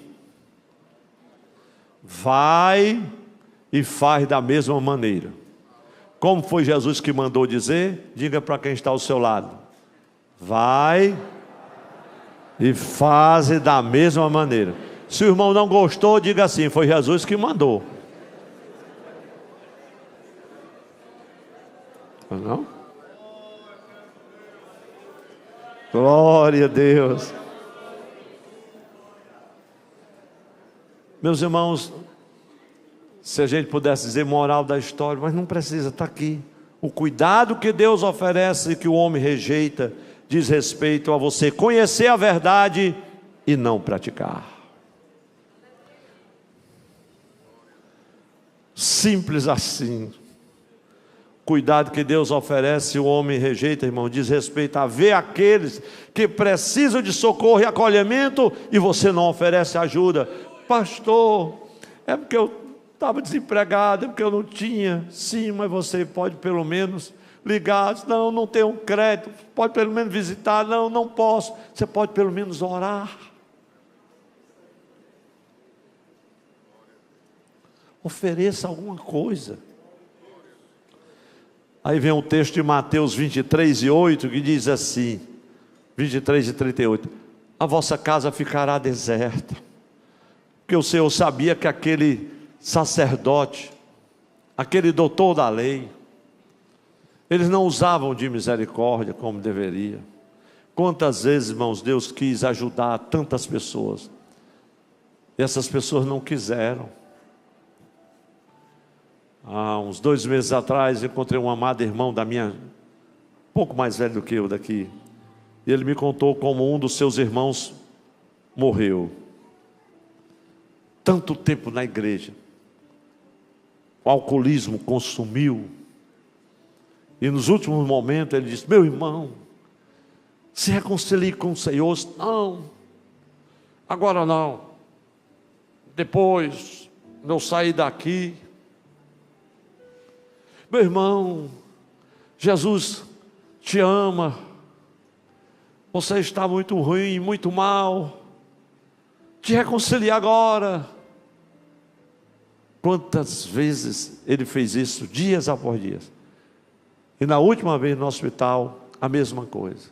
A: vai e faz da mesma maneira. Como foi Jesus que mandou dizer? Diga para quem está ao seu lado: vai e faz da mesma maneira. Se o irmão não gostou, diga assim: foi Jesus que mandou. Não? Glória a Deus. Meus irmãos, se a gente pudesse dizer moral da história, mas não precisa, está aqui. O cuidado que Deus oferece e que o homem rejeita diz respeito a você conhecer a verdade e não praticar. Simples assim. Cuidado que Deus oferece, o homem rejeita, irmão, diz respeito a ver aqueles que precisam de socorro e acolhimento e você não oferece ajuda. Pastor, é porque eu estava desempregado, é porque eu não tinha. Sim, mas você pode pelo menos ligar. Não, não tenho crédito. Pode pelo menos visitar. Não, não posso. Você pode pelo menos orar. Ofereça alguma coisa. Aí vem o texto de Mateus 23:8, que diz assim, 23:38, a vossa casa ficará deserta, porque o Senhor sabia que aquele sacerdote, aquele doutor da lei, eles não usavam de misericórdia como deveria. Quantas vezes, irmãos, Deus quis ajudar tantas pessoas, e essas pessoas não quiseram. Há uns 2 meses atrás, encontrei um amado irmão da minha, pouco mais velho do que eu daqui, e ele me contou como um dos seus irmãos morreu. Tanto tempo na igreja, o alcoolismo consumiu, e nos últimos momentos ele disse: meu irmão, se reconcilie com o Senhor. Não, agora não, depois eu sair daqui. Meu irmão, Jesus te ama, você está muito ruim, muito mal, te reconcilie agora. Quantas vezes ele fez isso, dias após dias, e na última vez no hospital, a mesma coisa.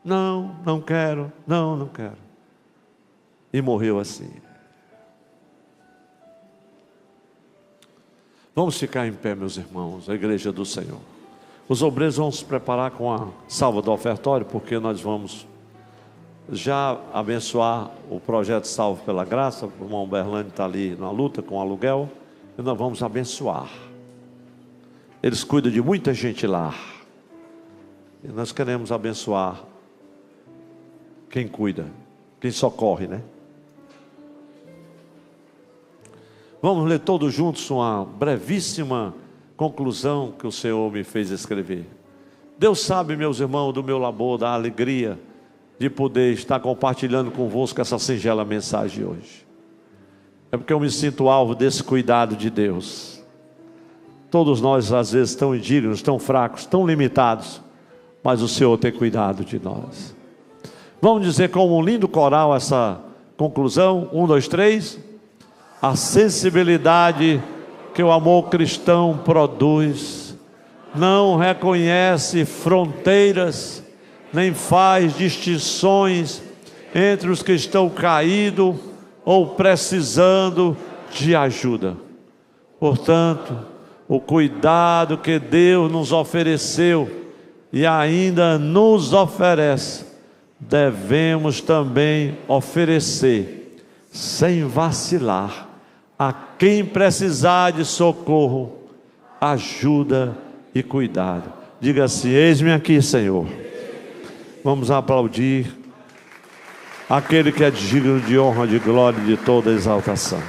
A: Não, não quero, não quero, e morreu assim. Vamos ficar em pé, meus irmãos, a igreja do Senhor. Os obreiros vão se preparar com a salva do ofertório, porque nós vamos já abençoar o projeto Salvo pela Graça. O irmão Berlândia está ali na luta com o aluguel, e nós vamos abençoar. Eles cuidam de muita gente lá, e nós queremos abençoar quem cuida, quem socorre, né? Vamos ler todos juntos uma brevíssima conclusão que o Senhor me fez escrever. Deus sabe, meus irmãos, do meu labor, da alegria de poder estar compartilhando convosco essa singela mensagem hoje. É porque eu me sinto alvo desse cuidado de Deus. Todos nós, às vezes, tão indignos, tão fracos, tão limitados, mas o Senhor tem cuidado de nós. Vamos dizer como um lindo coral essa conclusão? 1, 2, 3... A sensibilidade que o amor cristão produz não reconhece fronteiras, nem faz distinções entre os que estão caídos ou precisando de ajuda. Portanto, o cuidado que Deus nos ofereceu e ainda nos oferece, devemos também oferecer, sem vacilar, a quem precisar de socorro, ajuda e cuidado. Diga assim: eis-me aqui, Senhor. Vamos aplaudir aquele que é digno de honra, de glória e de toda exaltação.